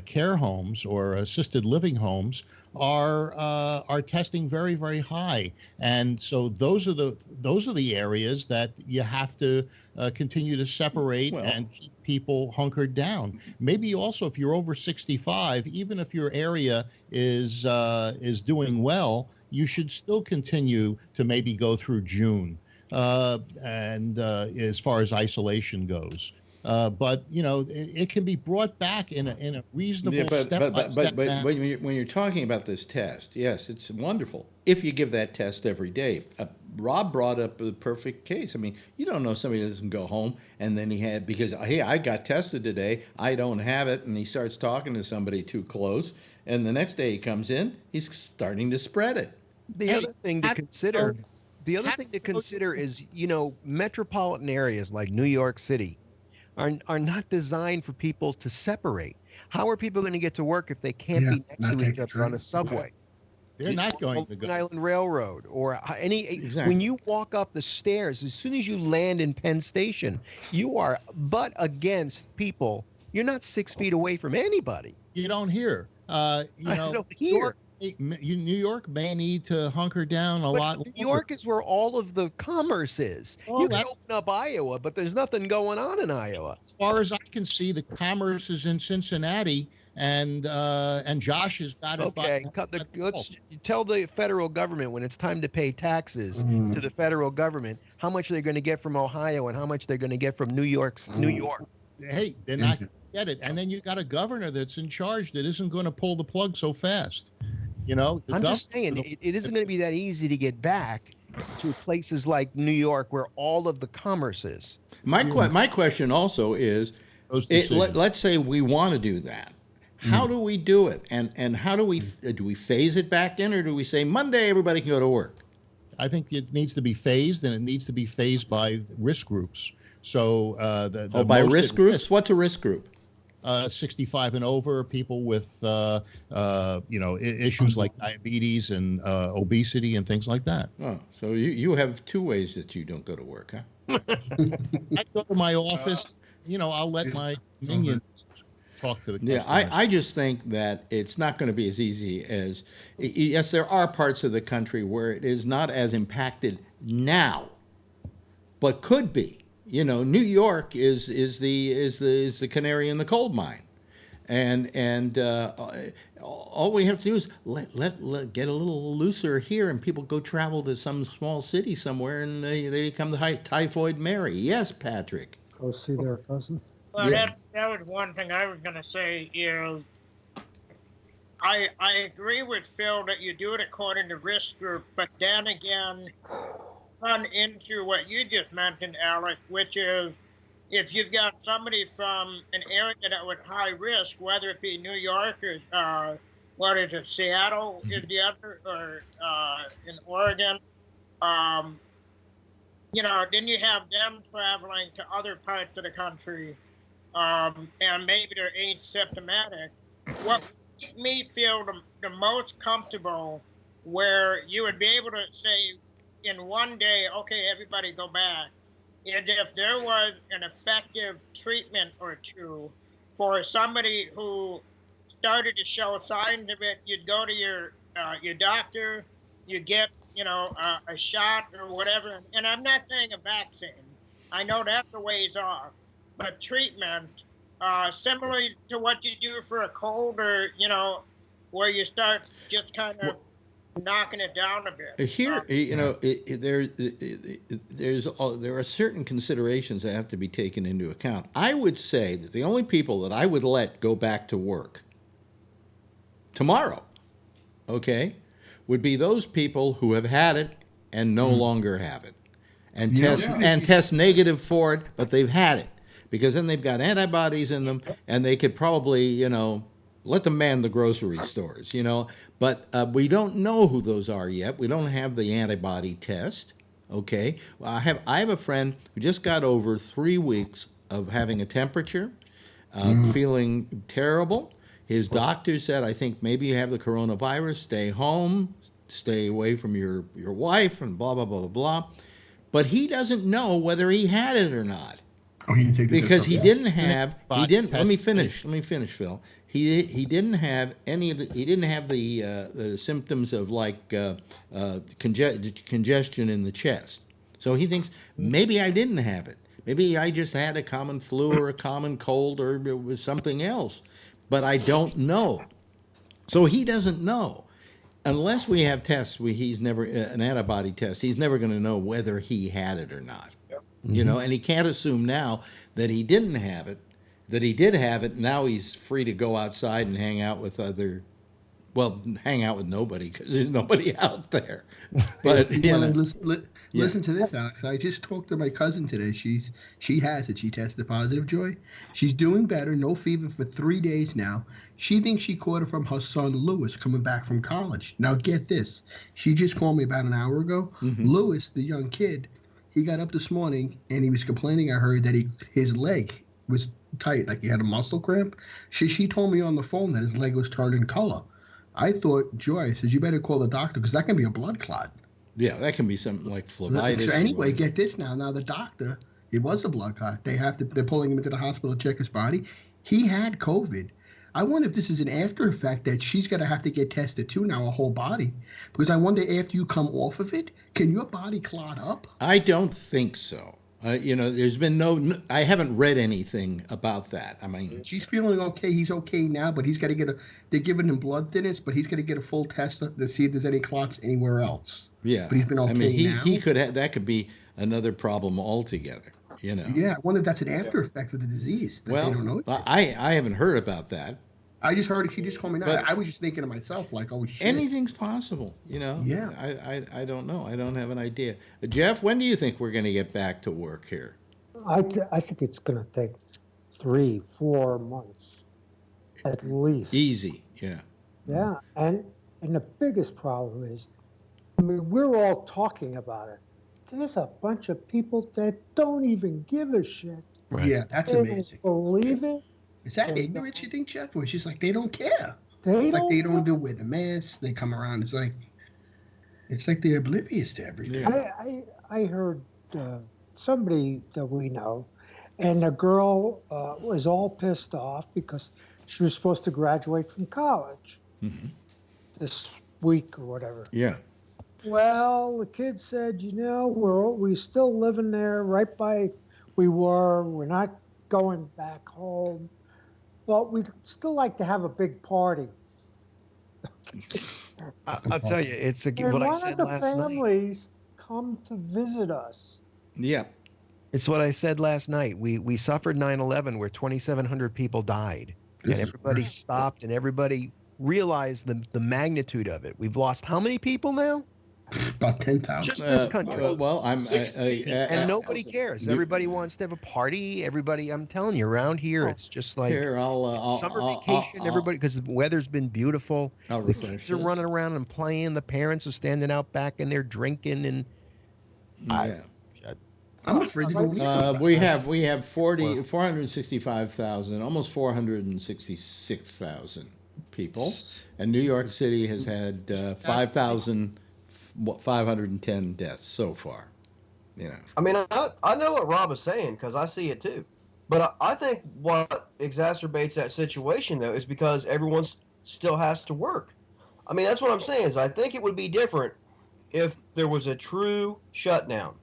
care homes or assisted living homes are testing very, very high, and so those are the areas that you have to continue to separate and keep people hunkered down. Maybe also, if you're over 65, even if your area is doing well, you should still continue to maybe go through June. And as far as isolation goes, but it can be brought back in a reasonable step. But when you're talking about this test, yes, it's wonderful if you give that test every day. Rob brought up the perfect case. I mean, you don't know, somebody doesn't go home and then because hey, I got tested today, I don't have it, and he starts talking to somebody too close, and the next day he comes in, he's starting to spread it. The other thing to consider. The other thing to consider is, metropolitan areas like New York City are not designed for people to separate. How are people going to get to work if they can't be next to each other on a subway? They're not going to go. Island Railroad or when you walk up the stairs, as soon as you land in Penn Station, you are butt against people. You're not 6 feet away from anybody. You don't hear. I don't hear. New York may need to hunker down a lot. New York is where all of the commerce is. You can open up Iowa, but there's nothing going on in Iowa. As far as I can see, the commerce is in Cincinnati, and Josh has got it. Okay, let's tell the federal government when it's time to pay taxes to the federal government how much they're going to get from Ohio and how much they're going to get from New York. Hey, they're not going to get it, and then you got a governor that's in charge that isn't going to pull the plug so fast. I'm just saying, it isn't going to be that easy to get back to places like New York where all of the commerce is. My question also is, let's say we want to do that. How do we do it? And how do we phase it back in, or do we say Monday everybody can go to work? I think it needs to be phased, and it needs to be phased by risk groups. So by risk groups? What's a risk group? 65 and over, people with issues like diabetes and obesity and things like that. Oh, so you have two ways that you don't go to work, huh? I go to my office. I'll let my minions talk to the customers. Yeah, I just think that it's not going to be as easy as. Yes, there are parts of the country where it is not as impacted now, but could be. You know, New York is the canary in the coal mine, and all we have to do is let get a little looser here, and people go travel to some small city somewhere, and they become the typhoid Mary. Yes, Patrick. Go see their cousin. Well, Yeah. that was one thing I was going to say is I agree with Phil that you do it according to risk group, but then again, run into what you just mentioned, Alex, which is if you've got somebody from an area that was high risk, whether it be New York or what is it, Seattle is the other, or in Oregon, you know, then you have them traveling to other parts of the country, and maybe they're asymptomatic. What made me feel the most comfortable, where you would be able to say in one day, okay, everybody go back, is if there was an effective treatment or two for somebody who started to show signs of it. You'd go to your doctor, you get, you know, a shot or whatever. And I'm not saying a vaccine. I know that's a ways off, but treatment, similarly to what you do for a cold, or, you know, where you start just kind of knocking it down a bit. Here, you know, there are certain considerations that have to be taken into account. I would say that the only people that I would let go back to work tomorrow, okay, would be those people who have had it and no longer have it, and test negative for it, but they've had it, because then they've got antibodies in them, and they could probably, you know, let them man the grocery stores, you know. But we don't know who those are yet. We don't have the antibody test. Okay, well, I have a friend who just got over 3 weeks of having a temperature, feeling terrible. His doctor said, I think maybe you have the coronavirus. Stay home, stay away from your wife, and blah blah blah blah blah. But he doesn't know whether he had it or not. Oh, he didn't take the Because test. he didn't have, he didn't. Let me Test. finish, Phil. He didn't have any of the. He didn't have the symptoms of like congestion in the chest. So he thinks maybe I didn't have it. Maybe I just had a common flu or a common cold, or it was something else. But I don't know. So he doesn't know. Unless we have tests, he's never an antibody test. He's never going to know whether he had it or not. You know, and he can't assume now that he didn't have it, that he did have it. Now he's free to go outside and hang out with hang out with nobody, because there's nobody out there. But listen to this, Alex. I just talked to my cousin today. She has it. She tested positive, Joy. She's doing better, no fever for 3 days now. She thinks she caught it from her son Lewis coming back from college. Now get this. She just called me about an hour ago. Lewis, the young kid, he got up this morning and he was complaining. I heard that his leg was tight, like he had a muscle cramp. She told me on the phone that his leg was turning color. I thought, Joy says, you better call the doctor, because that can be a blood clot. Yeah, that can be something like phlebitis. So anyway, get this now. Now the doctor, it was a blood clot. They're pulling him into the hospital to check his body. He had COVID. I wonder if this is an after effect that she's going to have to get tested too now, her whole body. Because I wonder, after you come off of it, can your body clot up? I don't think so. You know, there's been I haven't read anything about that. I mean, she's feeling okay. He's okay now, but he's got to they're giving him blood thinners, but he's got to get a full test to see if there's any clots anywhere else. Yeah. But he's been okay. I mean, now. he could have, that could be another problem altogether, you know. Yeah, I wonder if that's an after effect of the disease. Well, they don't know. I haven't heard about that. I just heard it. She just told me now. I was just thinking to myself, like, oh, shit. Anything's possible, you know? Yeah. I don't know. I don't have an idea. Jeff, when do you think we're going to get back to work here? I think it's going to take 3-4 months at least. Easy, yeah. Yeah, and the biggest problem is, I mean, we're all talking about it. There's a bunch of people that don't even give a shit. Right. Yeah, that's they amazing. Don't believe it. Is that ignorance, you think, Jeff? Or it's just like they don't care. They don't do wear the mask. They come around. It's like they're oblivious to everything. Yeah. I heard somebody that we know, and the girl was all pissed off because she was supposed to graduate from college this week or whatever. Yeah. Well, the kid said, you know, we still living there right by we're not going back home, but we'd still like to have a big party. I'll tell you, it's And what I why said don't the last night. families come to visit us? Yeah. It's what I said last night. We suffered 9/11 where 2,700 people died, and everybody stopped and everybody realized the magnitude of it. We've lost how many people now? About 10,000. Just this country. And nobody cares. Everybody wants to have a party. Everybody, I'm telling you, around here, it's just like it's summer vacation. Everybody, because the weather's been beautiful. The kids are running around and playing. The parents are standing out back and they're drinking. And I'm afraid to go. We have 465,000, almost 466,000 people, and New York City has had 5,510 deaths so far. You know. I mean, I know what Rob is saying because I see it too, but I think what exacerbates that situation though is because everyone still has to work. I mean, that's what I'm saying. Is I think it would be different if there was a true shutdown.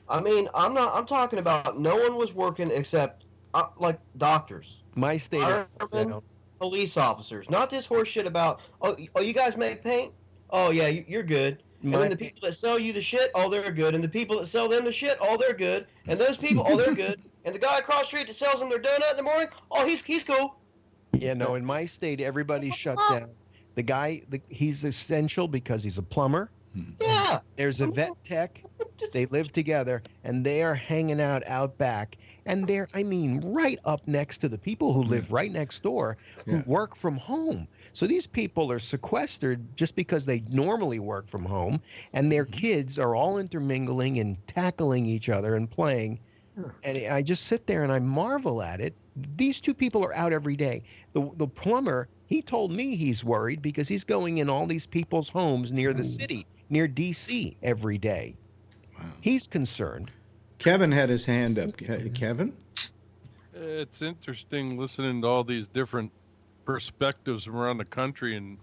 I mean, I'm talking about no one was working except like doctors, my state, police officers. Not this horse shit about oh you guys make paint. Oh yeah, you're good. And then the people that sell you the shit, oh they're good. And the people that sell them the shit, oh they're good. And those people, oh they're good. And the guy across the street that sells them their donut in the morning, oh he's cool. Yeah, no, in my state everybody's shut down. The guy, he's essential because he's a plumber. Yeah. There's a vet tech. They live together, and they are hanging out back. And they're, I mean, right up next to the people who live right next door who work from home. So these people are sequestered just because they normally work from home, and their kids are all intermingling and tackling each other and playing. And I just sit there and I marvel at it. These two people are out every day. The plumber, he told me he's worried because he's going in all these people's homes near the city, near D.C. every day. Wow. He's concerned. Kevin had his hand up. Kevin? It's interesting listening to all these different perspectives from around the country. And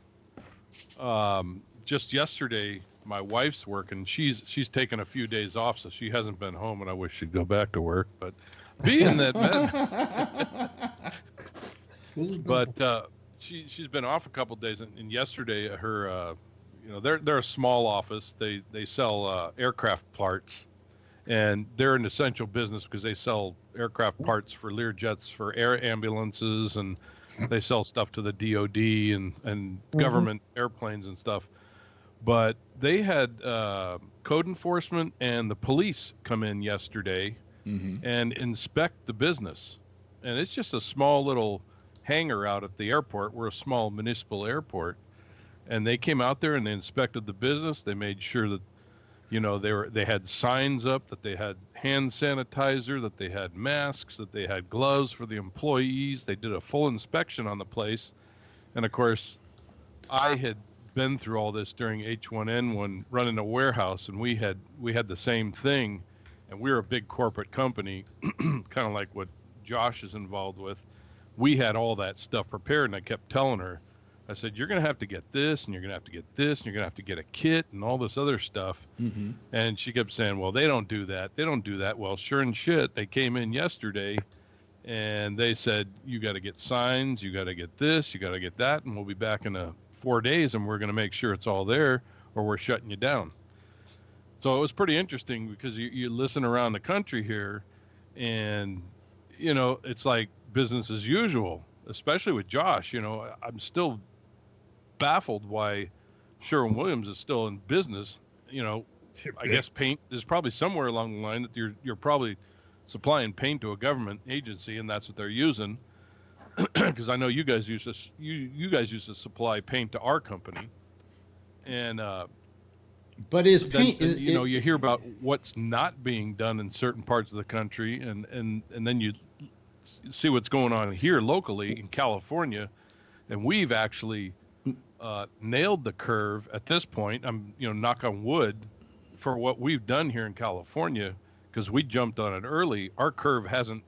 just yesterday, my wife's working. She's taken a few days off, so she hasn't been home, and I wish she'd go back to work. But being that she's been off a couple of days, and yesterday her they're a small office. They sell aircraft parts, and they're an essential business because they sell aircraft parts for Learjets, for air ambulances, and they sell stuff to the DOD and government airplanes and stuff. But they had code enforcement and the police come in yesterday and inspect the business. And it's just a small little hangar out at the airport. We're a small municipal airport. And they came out there and they inspected the business. They made sure that, they had signs up, that they had hand sanitizer, that they had masks, that they had gloves for the employees. They did a full inspection on the place. And of course, I had been through all this during H1N1 running a warehouse, and we had the same thing. And we're a big corporate company, kind of like what Josh is involved with. We had all that stuff prepared, and I kept telling her, I said, you're going to have to get this, and you're going to have to get this, and you're going to have to get a kit and all this other stuff. And she kept saying, well, they don't do that. They don't do that. Well, sure and shit, they came in yesterday, and they said, you got to get signs, you got to get this, you got to get that, and we'll be back in 4 days, and we're going to make sure it's all there, or we're shutting you down. So it was pretty interesting because you listen around the country here, and, it's like business as usual, especially with Josh. I'm still baffled why Sherwin-Williams is still in business. I guess paint is probably somewhere along the line that you're probably supplying paint to a government agency, and that's what they're using. Because I know you guys used to supply paint to our company, and but is paint? You hear about what's not being done in certain parts of the country, and then you see what's going on here locally in California, and we've actually nailed the curve at this point. I'm knock on wood for what we've done here in California, because we jumped on it early. Our curve hasn't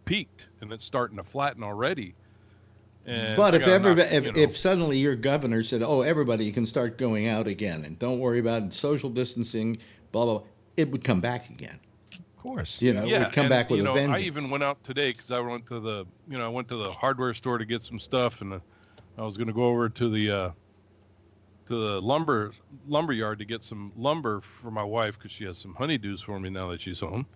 peaked, and it's starting to flatten already. And but if suddenly your governor said, oh, everybody can start going out again and don't worry about social distancing, blah blah, it would come back again. course. You know, Yeah, would come and, back with you a know, vengeance. I even went out today because I went to the hardware store to get some stuff, and I was going to go over to the lumber yard to get some lumber for my wife because she has some honeydews for me now that she's home.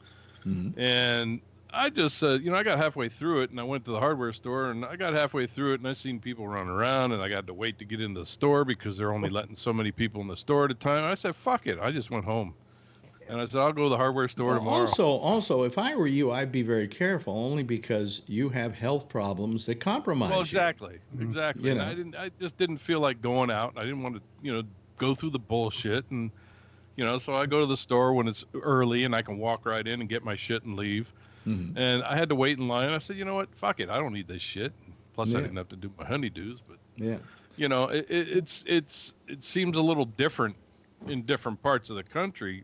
Mhm. And I just said, I got halfway through it, and I went to the hardware store, and I got halfway through it, and I seen people running around, and I got to wait to get into the store because they're only letting so many people in the store at a time. I said, fuck it. I just went home. And I said, I'll go to the hardware store Well, tomorrow. also, if I were you, I'd be very careful, only because you have health problems that compromise Well, you. exactly. You And know. I just didn't feel like going out. I didn't want to, go through the bullshit. And, so I go to the store when it's early and I can walk right in and get my shit and leave. Mhm. And I had to wait in line. I said, you know what? Fuck it. I don't need this shit. Plus, Yeah. I didn't have to do my honeydews. But, Yeah. it seems a little different in different parts of the country.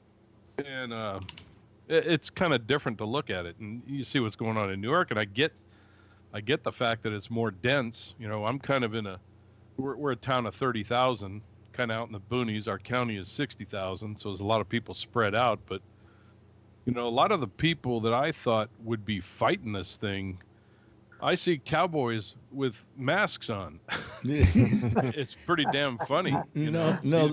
And it's kind of different to look at it. And you see what's going on in New York. And I get the fact that it's more dense. I'm kind of we're a town of 30,000, kind of out in the boonies. Our county is 60,000, so there's a lot of people spread out. But a lot of the people that I thought would be fighting this thing, I see cowboys with masks on. It's pretty damn funny. No.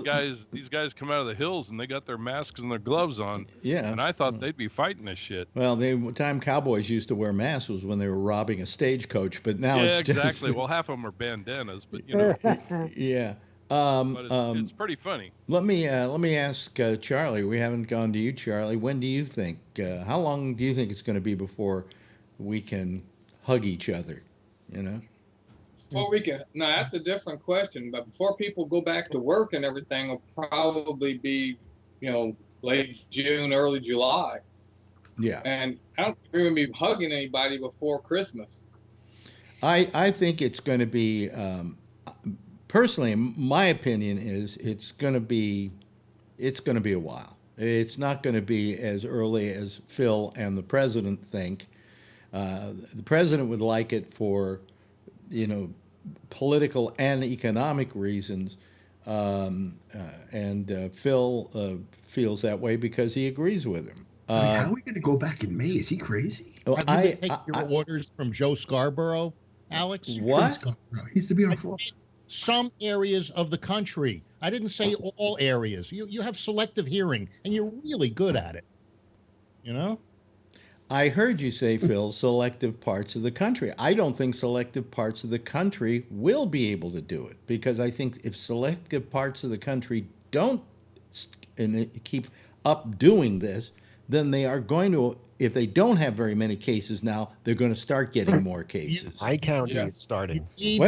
These guys come out of the hills and they got their masks and their gloves on. Yeah. And I thought they'd be fighting this shit. Well, the time cowboys used to wear masks was when they were robbing a stagecoach, but now it's exactly. just... Well, half of them are bandanas, but Yeah. But it's pretty funny. Let me ask Charlie. We haven't gone to you, Charlie. When do you think? How long do you think it's going to be before we can hug each other? Before we can, no, that's a different question. But before people go back to work and everything, will probably be, late June, early July. Yeah. And I don't think we're going to be hugging anybody before Christmas. I think it's going to be. Personally, my opinion is it's going to be a while. It's not going to be as early as Phil and the president think. The president would like it for, political and economic reasons, and Phil feels that way because he agrees with him. I mean, how are we going to go back in May? Is he crazy? Well, Have you been taking your orders from Joe Scarborough, Alex? What? He used to be on floor. Some areas of the country. I didn't say all areas. You have selective hearing, and you're really good at it. I heard you say, Phil, selective parts of the country. I don't think selective parts of the country will be able to do it, because I think if selective parts of the country don't keep up doing this, then they are going to, if they don't have very many cases now, they're going to start getting more cases. My county is starting. Wait,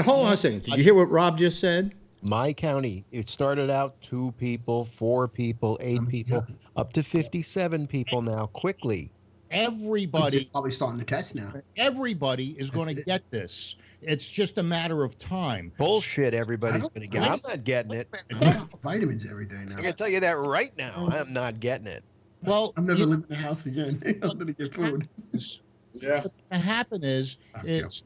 hold on a second. Did you hear what Rob just said? My county, it started out 2 people, 4 people, 8 people, up to 57 people now, quickly. Everybody probably starting the test now. Everybody is going to get this. It's just a matter of time. Bullshit, everybody's going to get it. I'm not getting it. Vitamins every day now. I can tell you that right now. I'm not getting it. Well, I'm never living in a house again. I'm going to get food. Yeah. What's going to happen is it's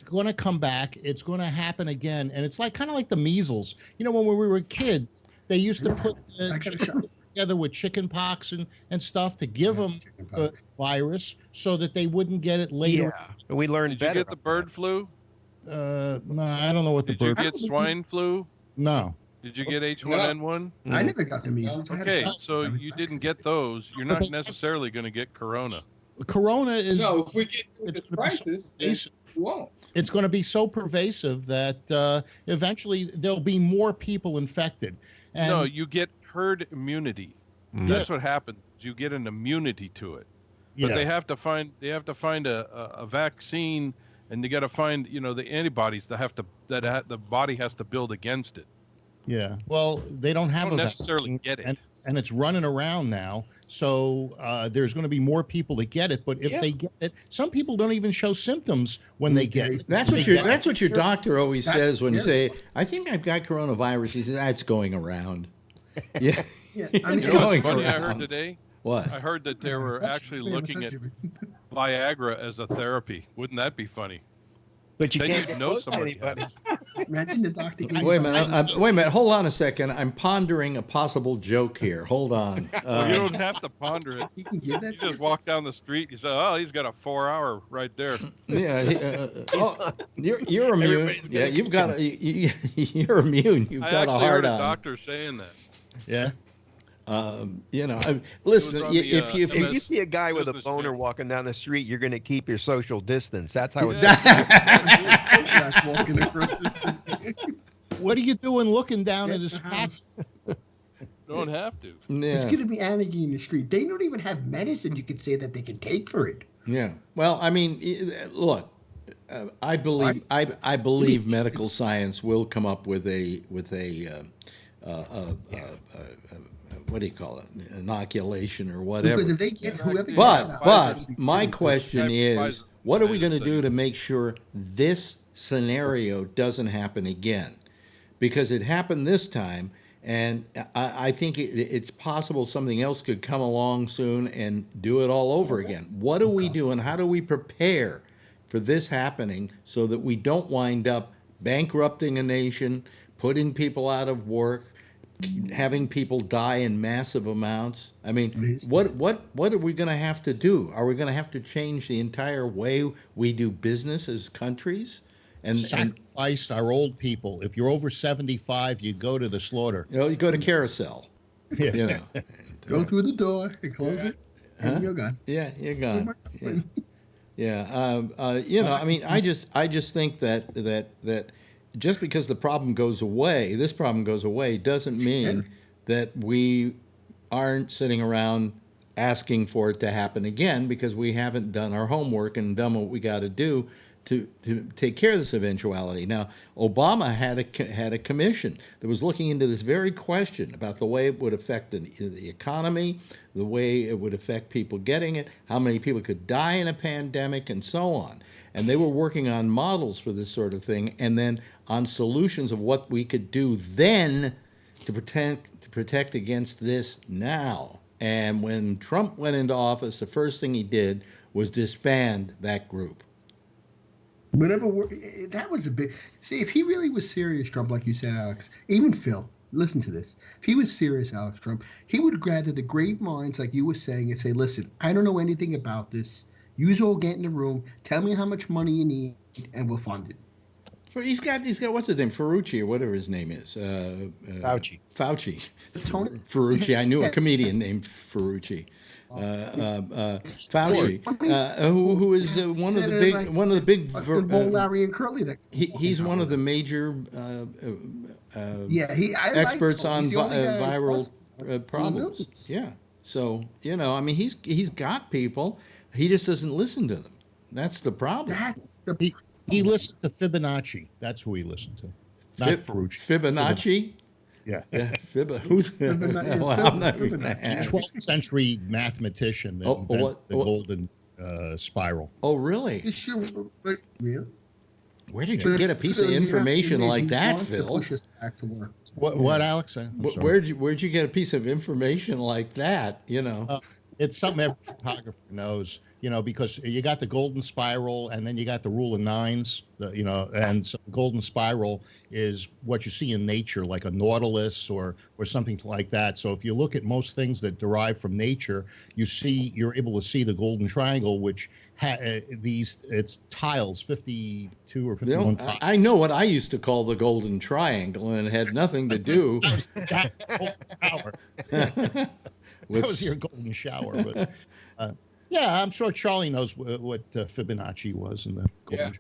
going to come back. It's going to happen again, and it's kind of like the measles. When we were kids, they used to put together with chicken pox and stuff to give them the virus so that they wouldn't get it later. Yeah, we learned better. Did you get the bird flu? No, I don't know what the bird. Did you get swine flu? No. Did you get H1N1? I never got the measles. Okay, so you didn't get those. You're not necessarily going to get corona. Corona is no. If we get this crisis, we won't. It's going to be so pervasive that eventually there'll be more people infected. And no, you get herd immunity. That's what happens. You get an immunity to it. But they have to find a vaccine, and you got to find the antibodies that the body has to build against it. Yeah. Well, they don't have don't necessarily get it. And it's running around now. So there's going to be more people that get it. But if they get it, some people don't even show symptoms when they get it. That's what your doctor always says when you say, "I think I've got coronavirus." He says, "It's going around." Yeah. It's going around. I heard today. What? I heard that they were actually looking at Viagra as a therapy. Wouldn't that be funny? But you then can't you'd know somebody. anybody. Imagine the doctor. Wait a minute. Wait a minute. Hold on a second. I'm pondering a possible joke here. Hold on. Well, you don't have to ponder it. You just walk down the street. You say, "Oh, he's got a 4-hour right there." Yeah. You're immune. Yeah, you've got. You're immune. You've got a I actually hard heard a on. doctor saying that. Yeah. Listen. If you see a guy with a boner walking down the street, you're going to keep your social distance. That's how it's. What are you doing looking down at his hat? Don't have to. Yeah. It's going to be anarchy in the street. They don't even have medicine you could say that they can take for it. Yeah. Well, I mean, look, I believe medical science will come up with a what do you call it? Inoculation or whatever. Because if they get whoever. But my question is, what are we going to do to make sure this scenario doesn't happen again? Because it happened this time, and I think it's possible something else could come along soon and do it all over again. What do we do, and how do we prepare for this happening so that we don't wind up bankrupting a nation, putting people out of work, having people die in massive amounts? I mean, what are we going to have to do? Are we going to have to change the entire way we do business as countries? And sacrifice our old people. If you're over 75, you go to the slaughter. You go to carousel. Yeah. You know. Go through the door and close it, and you're gone. Yeah, you're gone. Yeah. I mean, I just think that just because the problem goes away, this problem goes away, doesn't mean that we aren't sitting around asking for it to happen again, because we haven't done our homework and done what we got to do to take care of this eventuality. Now, Obama had a commission that was looking into this very question about the way it would affect the economy, the way it would affect people getting it, how many people could die in a pandemic, and so on. And they were working on models for this sort of thing, and then on solutions of what we could do then to protect against this now. And when Trump went into office, the first thing he did was disband that group. That was a big. See, if he really was serious, Trump, like you said, Alex, even Phil, listen to this. If he was serious, Alex Trump, he would gather the great minds, like you were saying, and say, listen, I don't know anything about this. You all get in the room, tell me how much money you need, and we'll fund it. He's got what's his name, Ferrucci or whatever his name is. Fauci. Ferrucci. I knew a comedian named Ferrucci. Fauci, who is one of the big Larry and Curly. He's one of the major experts on viral problems. Yeah. So I mean, he's got people. He just doesn't listen to them. That's the problem. He listened to Fibonacci. That's who he listened to. Not Ferrucci. Fibonacci? Yeah. Who's Fibonacci? 12th century mathematician that invented the golden spiral. Oh, really? Real? Where did you get a piece of information like that, Phil? What, Alex? Where'd you get a piece of information like that? It's something every photographer knows, because you got the golden spiral and then you got the rule of nines, and so the golden spiral is what you see in nature, like a nautilus or something like that. So if you look at most things that derive from nature, you're able to see the golden triangle, which it's tiles, 52 or 51 tiles. I know what I used to call the golden triangle, and it had nothing to do. That was your golden shower, but yeah, I'm sure Charlie knows what Fibonacci was in the golden.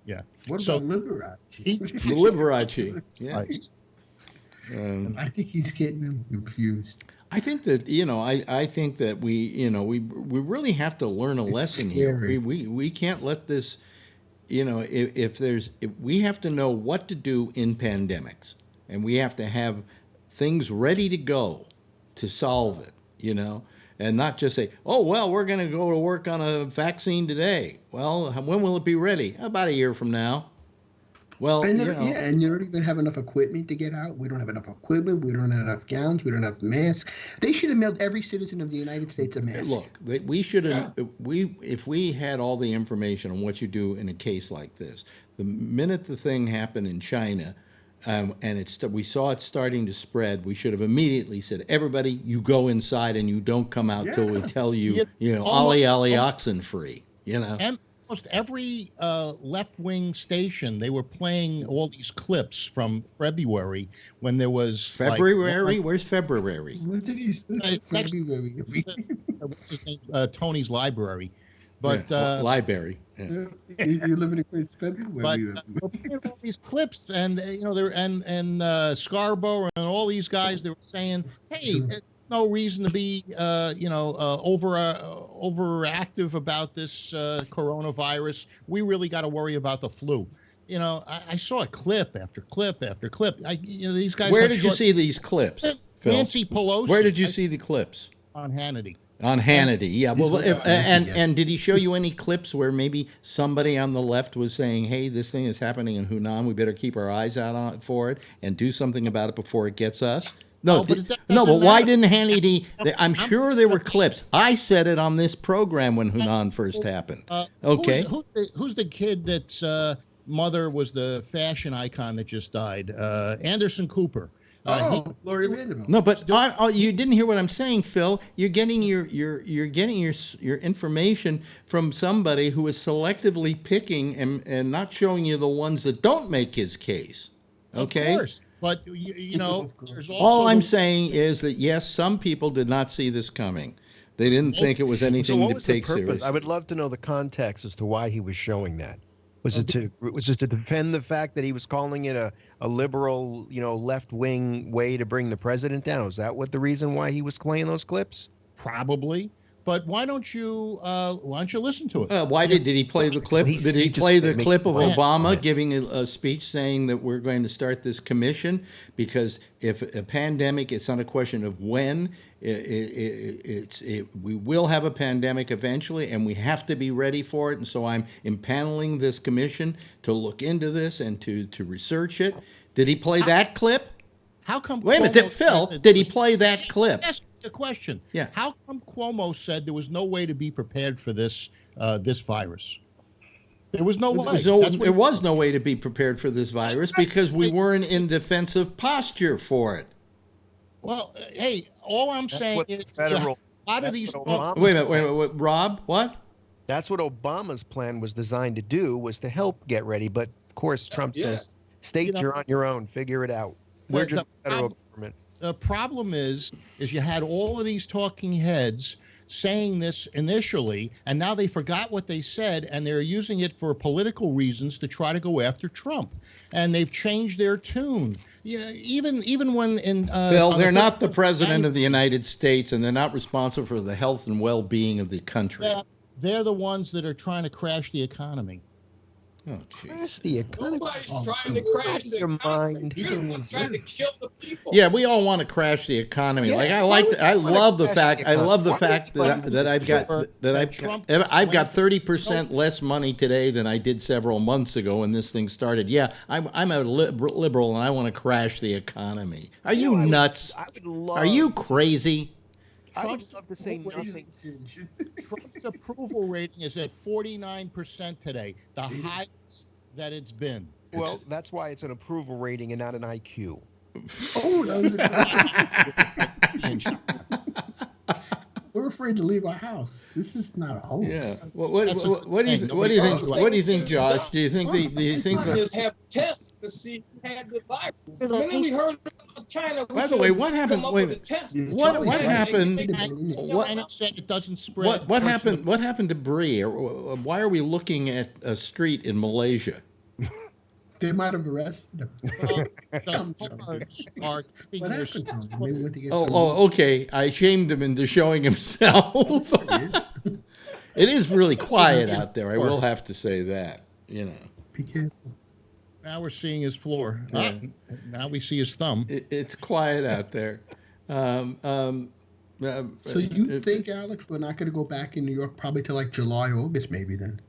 Yeah. What about Liberace? Liberace. Yeah. I think he's getting them confused. I think that I think that we really have to learn a lesson here. We can't let this. If we have to know what to do in pandemics, and we have to have things ready to go to solve it. And not just say, oh, well, we're going to go to work on a vaccine today. Well, when will it be ready? About a year from now. Well, And you know, and you don't even have enough equipment to get out. We don't have enough equipment. We don't have enough gowns. We don't have masks. They should have mailed every citizen of the United States a mask. look, we should have if we had all the information on what you do in a case like this. The minute the thing happened in China, and we saw it starting to spread, we should have immediately said, everybody, you go inside and you don't come out till we tell you, ollie ollie oxen free. And almost every left-wing station, they were playing all these clips from February when there was February. Where's February? What did he say? February. What's his name? Tony's Library. But library. Yeah. You're living in February. But all these clips, and they're and Scarborough and all these guys, they were saying, "Hey, there's no reason to be, overactive about this coronavirus. We really got to worry about the flu." I saw a clip after clip after clip. These guys. Where did you see these clips, Phil? Nancy Pelosi. Where did you see the clips? On Hannity. On Hannity, yeah. Well, and did he show you any clips where maybe somebody on the left was saying, "Hey, this thing is happening in Hunan. We better keep our eyes out for it and do something about it before it gets us"? No, but why didn't Hannity? I'm sure there were clips. I said it on this program when Hunan first happened. Okay. Who's the kid that's mother was the fashion icon that just died? Anderson Cooper. Lori Vanderbilt. No, but you didn't hear what I'm saying, Phil. You're getting your information from somebody who is selectively picking and not showing you the ones that don't make his case. Okay. Of course, but there's also all I'm saying is that yes, some people did not see this coming. They didn't think it was anything to take seriously. I would love to know the context as to why he was showing that. Was it to defend the fact that he was calling it a liberal, left-wing way to bring the president down? Is that what the reason why he was playing those clips? Probably. But why don't you listen to it? Why did he play the clip? Did he play the clip of Obama giving a speech saying that we're going to start this commission? Because if a pandemic, it's not a question of when. We will have a pandemic eventually, and we have to be ready for it. And so I'm impaneling this commission to look into this and to research it. Did he play that clip? How come? Wait a minute, Phil. Did he play that clip? Ask the question. Yeah. How come Cuomo said there was no way to be prepared for this virus? There was no way. There was no way to be prepared for this virus because we weren't in defensive posture for it. Well, hey, all I'm saying is a lot of these. Wait a minute, Rob, what? That's what Obama's plan was designed to do, was to help get ready. But of course, Trump says, "States, you're on your own. Figure it out. We're just federal government." The problem is you had all of these talking heads saying this initially, and now they forgot what they said, and they're using it for political reasons to try to go after Trump. And they've changed their tune. Even when in Phil, they're not the president of the United States, and they're not responsible for the health and well-being of the country. They're the ones that are trying to crash the economy. Oh, jeez. Crash the economy. Nobody's trying to crash the economy. You're trying to kill the people. Yeah, we all want to crash the economy. Yeah, I love the fact that I've got 30% less money today than I did several months ago when this thing started. Yeah, I'm a liberal and I want to crash the economy. Are you nuts? Are you crazy? I would love to say nothing. Trump's approval rating is at 49% today, the highest that it's been. Well, that's why it's an approval rating and not an IQ. We're afraid to leave our house. This is not a home. Yeah. What do you think, Josh? Do you think that just have tests to see who had the virus? And then we heard about China. By the way, what happened? What happened? China said it doesn't spread. What happened? What happened to Bree? Why are we looking at a street in Malaysia? They might have arrested him. The guards are keeping their okay. I shamed him into showing himself. It is really quiet out there. I will have to say that. Be careful. Now we're seeing his floor. Yeah. Now we see his thumb. It's quiet out there. So you think, Alex, we're not going to go back in New York probably till like July, August, maybe then?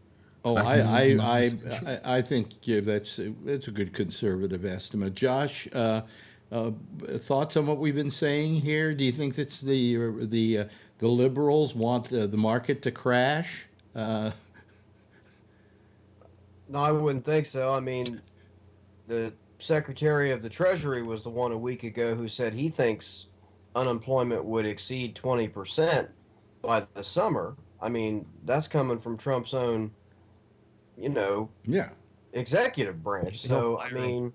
Oh, Like minimum I think that's a good conservative estimate. Josh, thoughts on what we've been saying here? Do you think that's the liberals want the market to crash? No, I wouldn't think so. I mean, the Secretary of the Treasury was the one a week ago who said he thinks unemployment would exceed 20% by the summer. I mean, that's coming from Trump's own, Yeah. executive branch. So, I mean,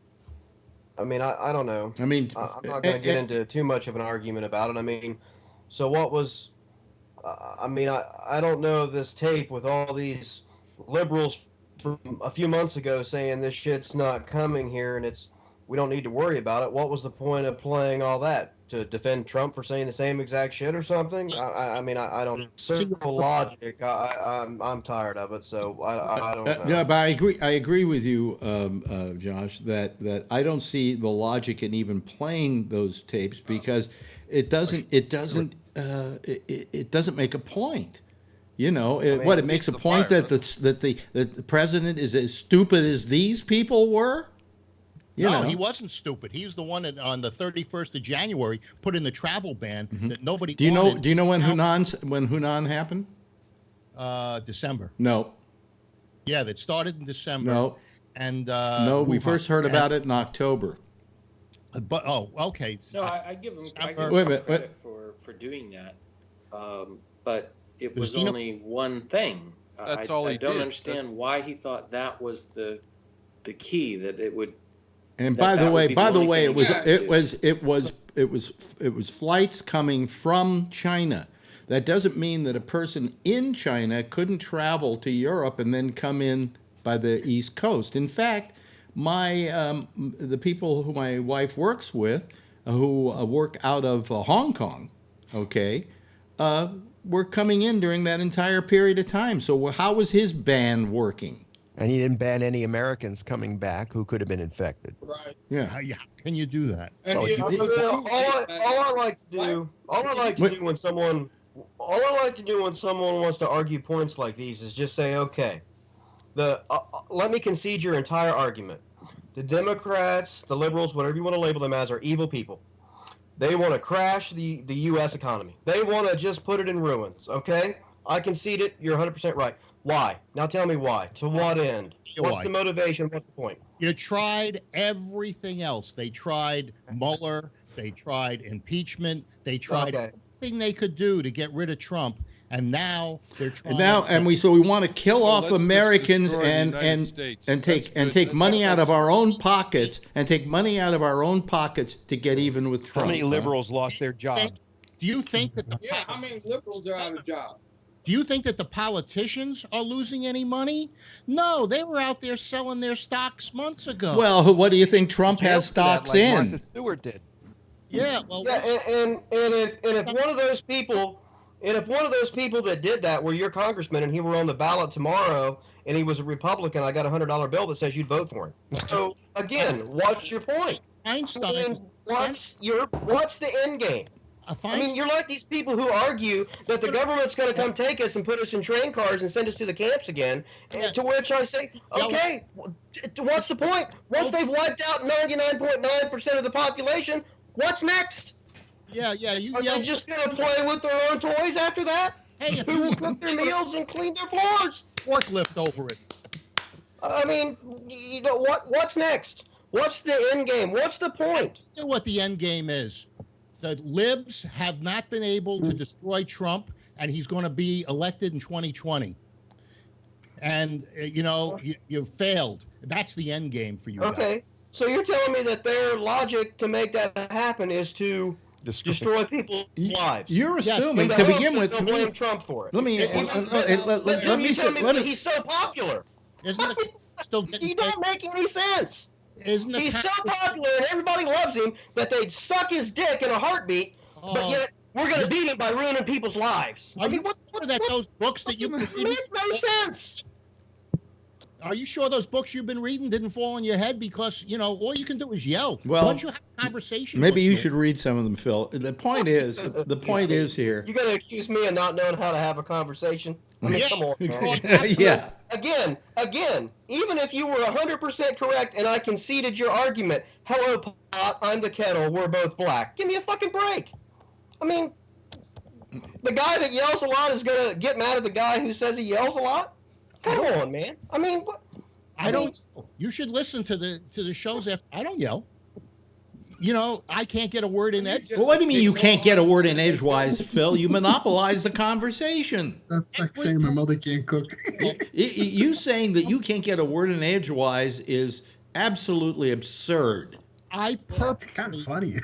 I don't know. I mean, I'm not going to get into too much of an argument about it. I mean, so what was? I don't know this tape with all these liberals from a few months ago saying this shit's not coming here and we don't need to worry about it. What was the point of playing all that? To defend Trump for saying the same exact shit or something? I don't see the logic. I'm tired of it, so I don't know. Yeah, but I agree with you, Josh, that I don't see the logic in even playing those tapes because it doesn't make a point. It makes a point that the president is as stupid as these people were. No, he wasn't stupid. He's the one that on the 31st of January put in the travel ban that nobody. Do you know when Hunan happened? December. No. Yeah, that started in December. No. And no, we first heard about it in October. But okay. No, I give him credit for doing that, but it was only one thing. That's all he I don't did. understand why he thought that was the key, that it would. And by the way, it was flights coming from China. That doesn't mean that a person in China couldn't travel to Europe and then come in by the East Coast. In fact, the people who my wife works with, who work out of Hong Kong, were coming in during that entire period of time. So how was his ban working? And he didn't ban any Americans coming back who could have been infected. Right. Yeah. How can you do that? Well, All I like to do when someone wants to argue points like these is just say, okay, let me concede your entire argument. The Democrats, the liberals, whatever you want to label them as, are evil people. They want to crash the U.S. economy. They want to just put it in ruins, okay? I concede it. You're 100% right. Why? Now tell me why. To what end? What's the motivation? What's the point? You tried everything else. They tried Mueller. They tried impeachment. They tried everything they could do to get rid of Trump. And now they're trying. So we want to kill off Americans and take money out of our own pockets to get even with Trump. How many liberals lost their jobs? Do you think that how many liberals are out of jobs? Do you think that the politicians are losing any money? No, they were out there selling their stocks months ago. Well, what do you think Trump has stocks in? Martha Stewart did. Yeah, well, and if one of those people that did that were your congressman and he were on the ballot tomorrow and he was a Republican, I got a $100 bill that says you'd vote for him. So again, what's your point? Einstein. What's the end game? I mean, you're like these people who argue that the government's going to come take us and put us in train cars and send us to the camps again, to which I say, okay, what's the point? Once they've wiped out 99.9% of the population, what's next? Are they just going to play with their own toys after that? Hey, who will cook their meals and clean their floors? Forklift over it. I mean, what's next? What's the end game? What's the point? You know what the end game is? The libs have not been able to destroy Trump, and he's going to be elected in 2020. And, you failed. That's the end game for you guys. So you're telling me that their logic to make that happen is to destroy people's lives? You're assuming, to begin with, blame Trump for it. Let me tell me that he's so popular. Isn't it still you don't make any sense. He's so popular and everybody loves him that they'd suck his dick in a heartbeat, but yet we're going to beat him by ruining people's lives. Are you sure that those books that you've been reading make no sense? Are you sure those books you've been reading didn't fall on your head? Because, all you can do is yell. Well, why don't you have a conversation? Maybe you should read some of them, Phil. The point is here. You're going to accuse me of not knowing how to have a conversation? I mean, come on, man. Yeah. again, even if you were 100% correct and I conceded your argument, hello, pot, I'm the kettle, we're both black. Give me a fucking break. I mean, the guy that yells a lot is going to get mad at the guy who says he yells a lot? Come on, man. I mean, what? I don't. You should listen to the shows after. I don't yell. You know, I can't get a word in edgewise. Well, what do you mean you can't get a word in edgewise, Phil? You monopolize the conversation. That's like saying my mother can't cook. You saying that you can't get a word in edgewise is absolutely absurd. I purposely, kind of funny.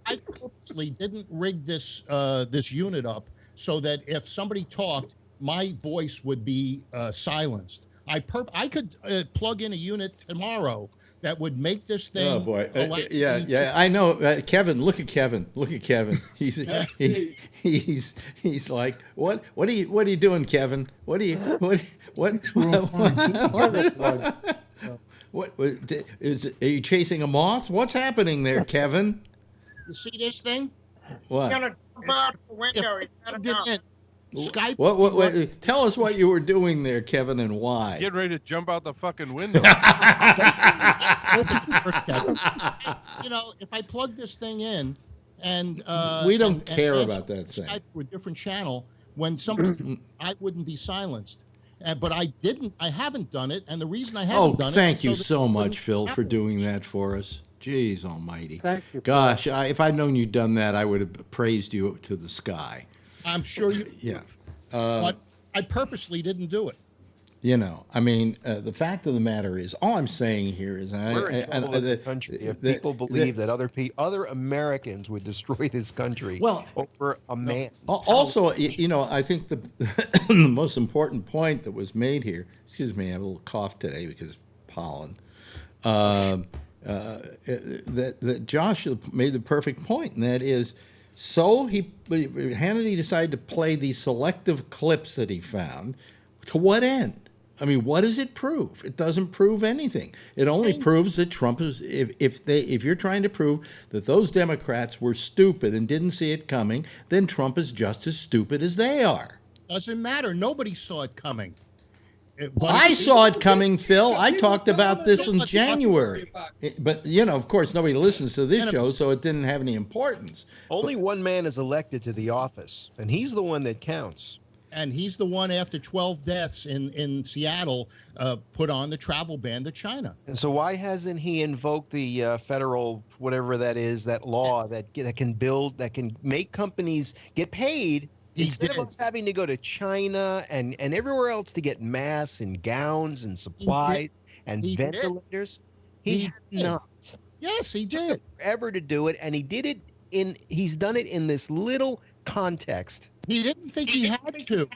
I purposely didn't rig this this unit up so that if somebody talked, my voice would be silenced. I could plug in a unit tomorrow that would make this thing. Oh boy, yeah, I know. Kevin, look at Kevin. He's like, what are you doing, Kevin? What? What is? Are you chasing a moth? What's happening there, Kevin? You see this thing? What? He's gonna jump out the window. He's gotta go. Skype. What? Tell us what you were doing there, Kevin, and why. Get ready to jump out the fucking window. You know, if I plug this thing in, and we don't care about that thing. Skype to a different channel. When somebody, I wouldn't be silenced. But I haven't done it, and the reason I haven't done it. Thank you so much, Phil, for doing that for us. Jeez Almighty! Thank you. Gosh, if I'd known you'd done that, I would have praised you to the sky. I'm sure you. Yeah. But I purposely didn't do it. You know, I mean, the fact of the matter is, all I'm saying here is, we're in trouble as a country if people believe that other Americans would destroy this country over a man. Also, you know, I think the the most important point that was made here. Excuse me, I have a little cough today because of pollen. That Josh made the perfect point, and that is, so Hannity decided to play these selective clips that he found. To what end? I mean, what does it prove? It doesn't prove anything. It only proves that Trump is. If you're trying to prove that those Democrats were stupid and didn't see it coming, then Trump is just as stupid as they are. Doesn't matter. Nobody saw it coming. I saw it coming, Phil. I talked about this in January. But, you know, of course, nobody listens to this show, so it didn't have any importance. Only one man is elected to the office, and he's the one that counts. And he's the one, after 12 deaths in Seattle, put on the travel ban to China. And so why hasn't he invoked the federal, whatever that is, that law that can make companies get paid instead of us having to go to China and everywhere else to get masks and gowns and supplies and ventilators? He has not. Yes, he did. Ever to do it, and he's done it in this little context. He didn't think he had to.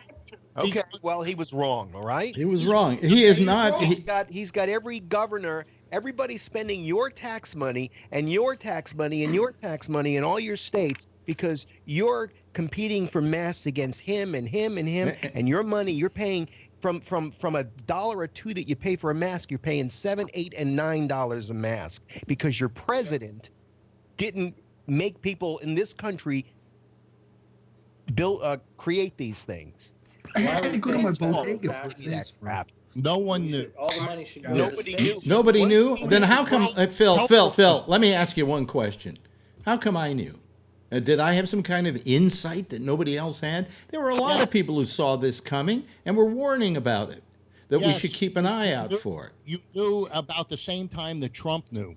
Okay, well, he was wrong, all right? He was wrong. He is not. He's got every governor, everybody spending your tax money and your tax money and your tax money in all your states because you're competing for masks against him and him and him, and your money you're paying from $1 or $2 that you pay for a mask, you're paying $7, $8, and $9 a mask because your president didn't make people in this country create these things. I had to go to my bodega for that crap. No one knew. All the money should go Nobody to the knew. states. Nobody knew? Then how come, Phil, let me ask you one question. How come I knew? Did I have some kind of insight that nobody else had? There were a lot of people who saw this coming and were warning about it, that we should keep an eye out for it. You knew about the same time that Trump knew.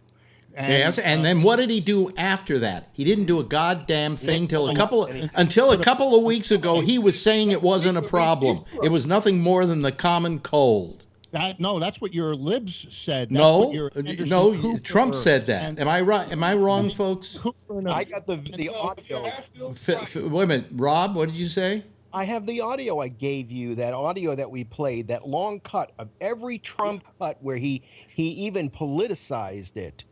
Yes, and then what did he do after that? He didn't do a goddamn thing until a couple of weeks ago. He was saying it wasn't a problem. It was nothing more than the common cold. That's what your libs said. No, Trump said that. Am I right? Am I wrong, folks? I got the audio. Wait a minute, Rob. What did you say? I have the audio I gave you, that audio that we played, that long cut of every Trump cut where he even politicized it.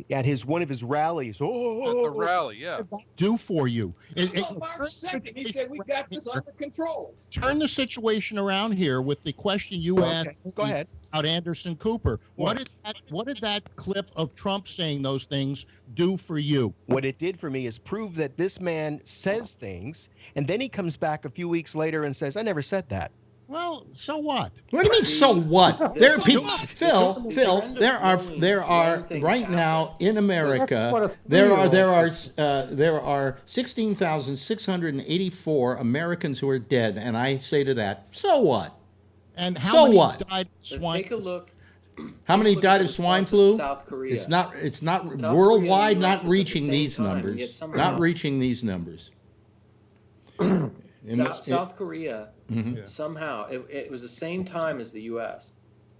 At one of his rallies. At the rally, yeah. Do for you. March 2nd, he said we got this under control. Turn the situation around here with the question you asked. Go ahead. About Anderson Cooper. What did that clip of Trump saying those things do for you? What it did for me is prove that this man says things, and then he comes back a few weeks later and says, "I never said that." Well, so what? What do you mean? So what? There are people, Phil. There are things right now in America. What a There are 16,684 Americans who are dead, and I say to that, so what? And how So many what? died of swine? Take a look. How many died of swine flu? South Korea. It's not Korea worldwide. and the US Not was at reaching the these same time, numbers. yet somehow- Not reaching these numbers. South Korea, Mhm. somehow, it was the same time as the U.S.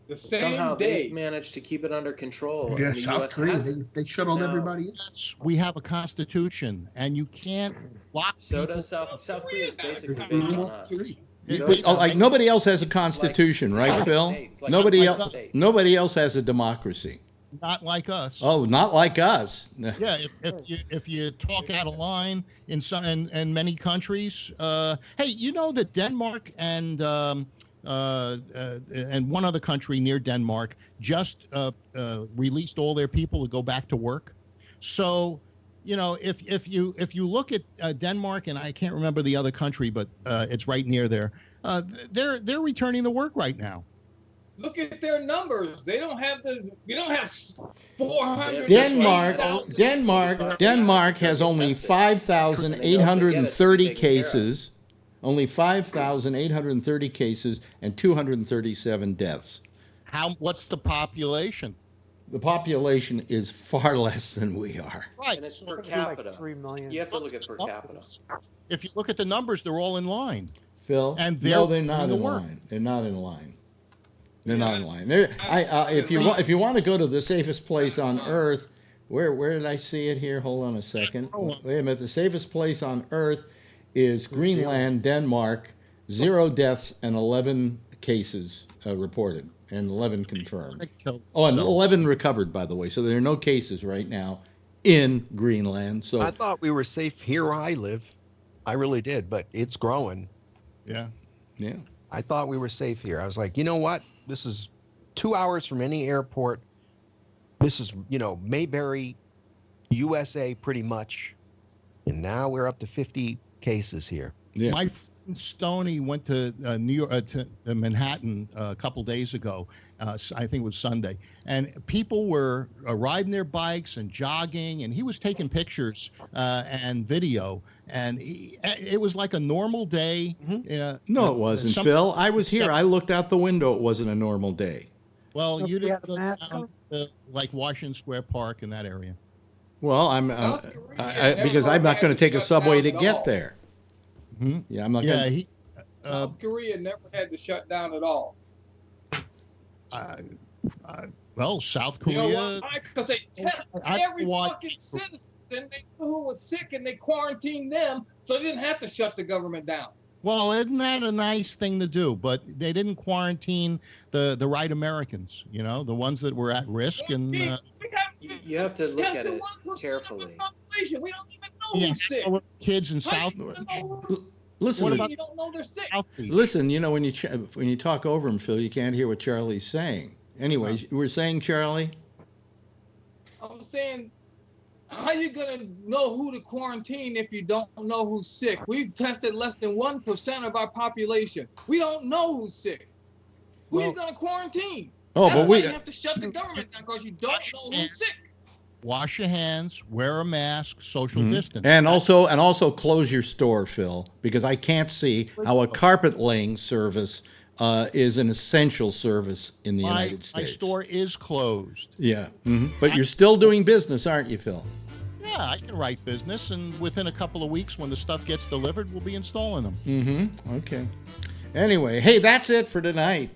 The same Somehow day. they managed to keep it under control. Yeah, and the South U.S. Korea, hasn't. they shuttled Now- everybody in. We have a constitution, and you can't lock So people. does South Korea is basically There's based on no us. three. Like nobody else has a constitution, It's right, like Phil? states, like Nobody like else. states. Nobody else has a democracy. Not like us. Oh, not like us. Yeah, if you talk out of line in some and many countries, hey, you know that Denmark and one other country near Denmark just released all their people to go back to work. So, you know, if you look at Denmark, and I can't remember the other country, but it's right near there. They're returning to work right now. Look at their numbers. We don't have 400. Denmark has only 5,830 cases. Only 5,830 cases and 237 deaths. What's the population? The population is far less than we are. Right. And it's per Like capita. 3 million. You have to look at per capita. If you look at the numbers, they're all in line. Phil, And no, they're they're not doing in the work. line. They're not in line. They're not in line. If you want to go to the safest place on earth, where did I see it here? Hold on a second. Wait a minute. The safest place on earth is Greenland, Denmark. 0 deaths and 11 cases reported, and 11 confirmed. Oh, and 11 recovered, by the way. So there are no cases right now in Greenland. So I thought we were safe here where I live. I really did, but it's growing. Yeah. yeah. I thought we were safe here. I was like, you know what? This is 2 hours from any airport. This is, Mayberry, USA, pretty much. And now we're up to 50 cases here. Yeah. My friend Stoney went to New York, to Manhattan a couple days ago. I think it was Sunday, and people were riding their bikes and jogging, and he was taking pictures and video, and it was like a normal day. No, it wasn't, Phil. I was here. I looked out the window. It wasn't a normal day. Well, you Nobody had didn't a go mask down to, like Washington Square Park in that area. Well, because I'm not going to take a subway to get there. Hmm? Yeah, I'm not Yeah, going to. South Korea never had to shut down at all. Well, South You know Korea. why? Because they tested every fucking citizen. They knew who was sick and they quarantined them, so they didn't have to shut the government down. Well, isn't that a nice thing to do? But they didn't quarantine the right Americans, the ones that were at risk. And You have to look at it carefully. We don't even know who's sick. Kids in South. Listen, What about You don't know they're sick. South Beach? listen. When you talk over him, Phil, you can't hear what Charlie's saying. Anyways, you were saying, Charlie? I'm saying, how you gonna know who to quarantine if you don't know who's sick? We've tested less than 1% of our population. We don't know who's sick. Who you gonna quarantine? Oh, That's but why we. you have to shut the government down because you don't know who's sick. Wash your hands, wear a mask, social Mm-hmm. distance. And also close your store, Phil, because I can't see how a carpet laying service is an essential service in the United States. My store is closed. Yeah, but you're still doing business, aren't you, Phil? Yeah, I can write business, and within a couple of weeks, when the stuff gets delivered, we'll be installing them. Mm-hmm. Okay. Anyway, hey, that's it for tonight.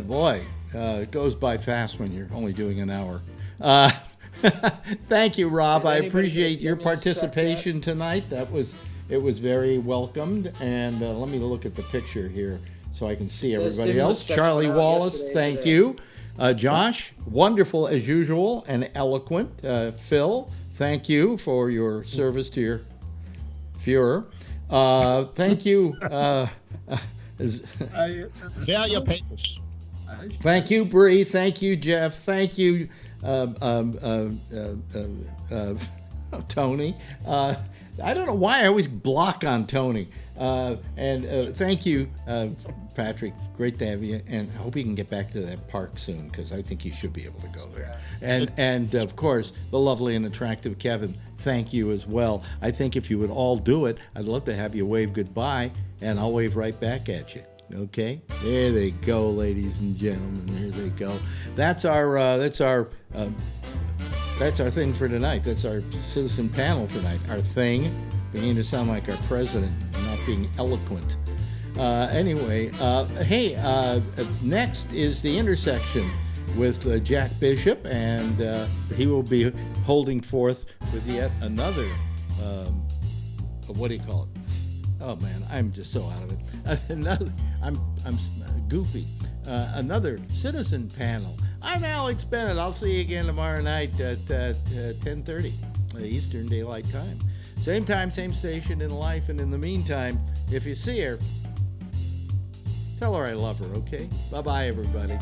Boy, it goes by fast when you're only doing an hour. Thank you, Rob. Did I anybody appreciate get your stimulus check participation tonight. It was very welcomed. And let me look at the picture here so I can see Says everybody stimulus else. checks Charlie went out Wallace, yesterday thank today. you. Josh, wonderful as usual and eloquent. Phil, thank you for your service to your Führer. Thank you. Yeah, your papers. Thank you, Bree. Thank you, Jeff. Thank you. Tony. I don't know why I always block on Tony. And thank you, Patrick. Great to have you. And I hope you can get back to that park soon, because I think you should be able to go there. And of course, the lovely and attractive Kevin, thank you as well. I think if you would all do it, I'd love to have you wave goodbye, and I'll wave right back at you. Okay, there they go, ladies and gentlemen. There they go. That's our thing for tonight. That's our citizen panel for tonight. Our thing, beginning to sound like our president, not being eloquent. Anyway, next is the intersection with Jack Bishop, and he will be holding forth with yet another. What do you call it? Oh man, I'm just so out of it. Another, I'm goofy. Another citizen panel. I'm Alex Bennett. I'll see you again tomorrow night at 10:30 Eastern Daylight Time. Same time, same station in life. And in the meantime, if you see her, tell her I love her. Okay. Bye bye, everybody.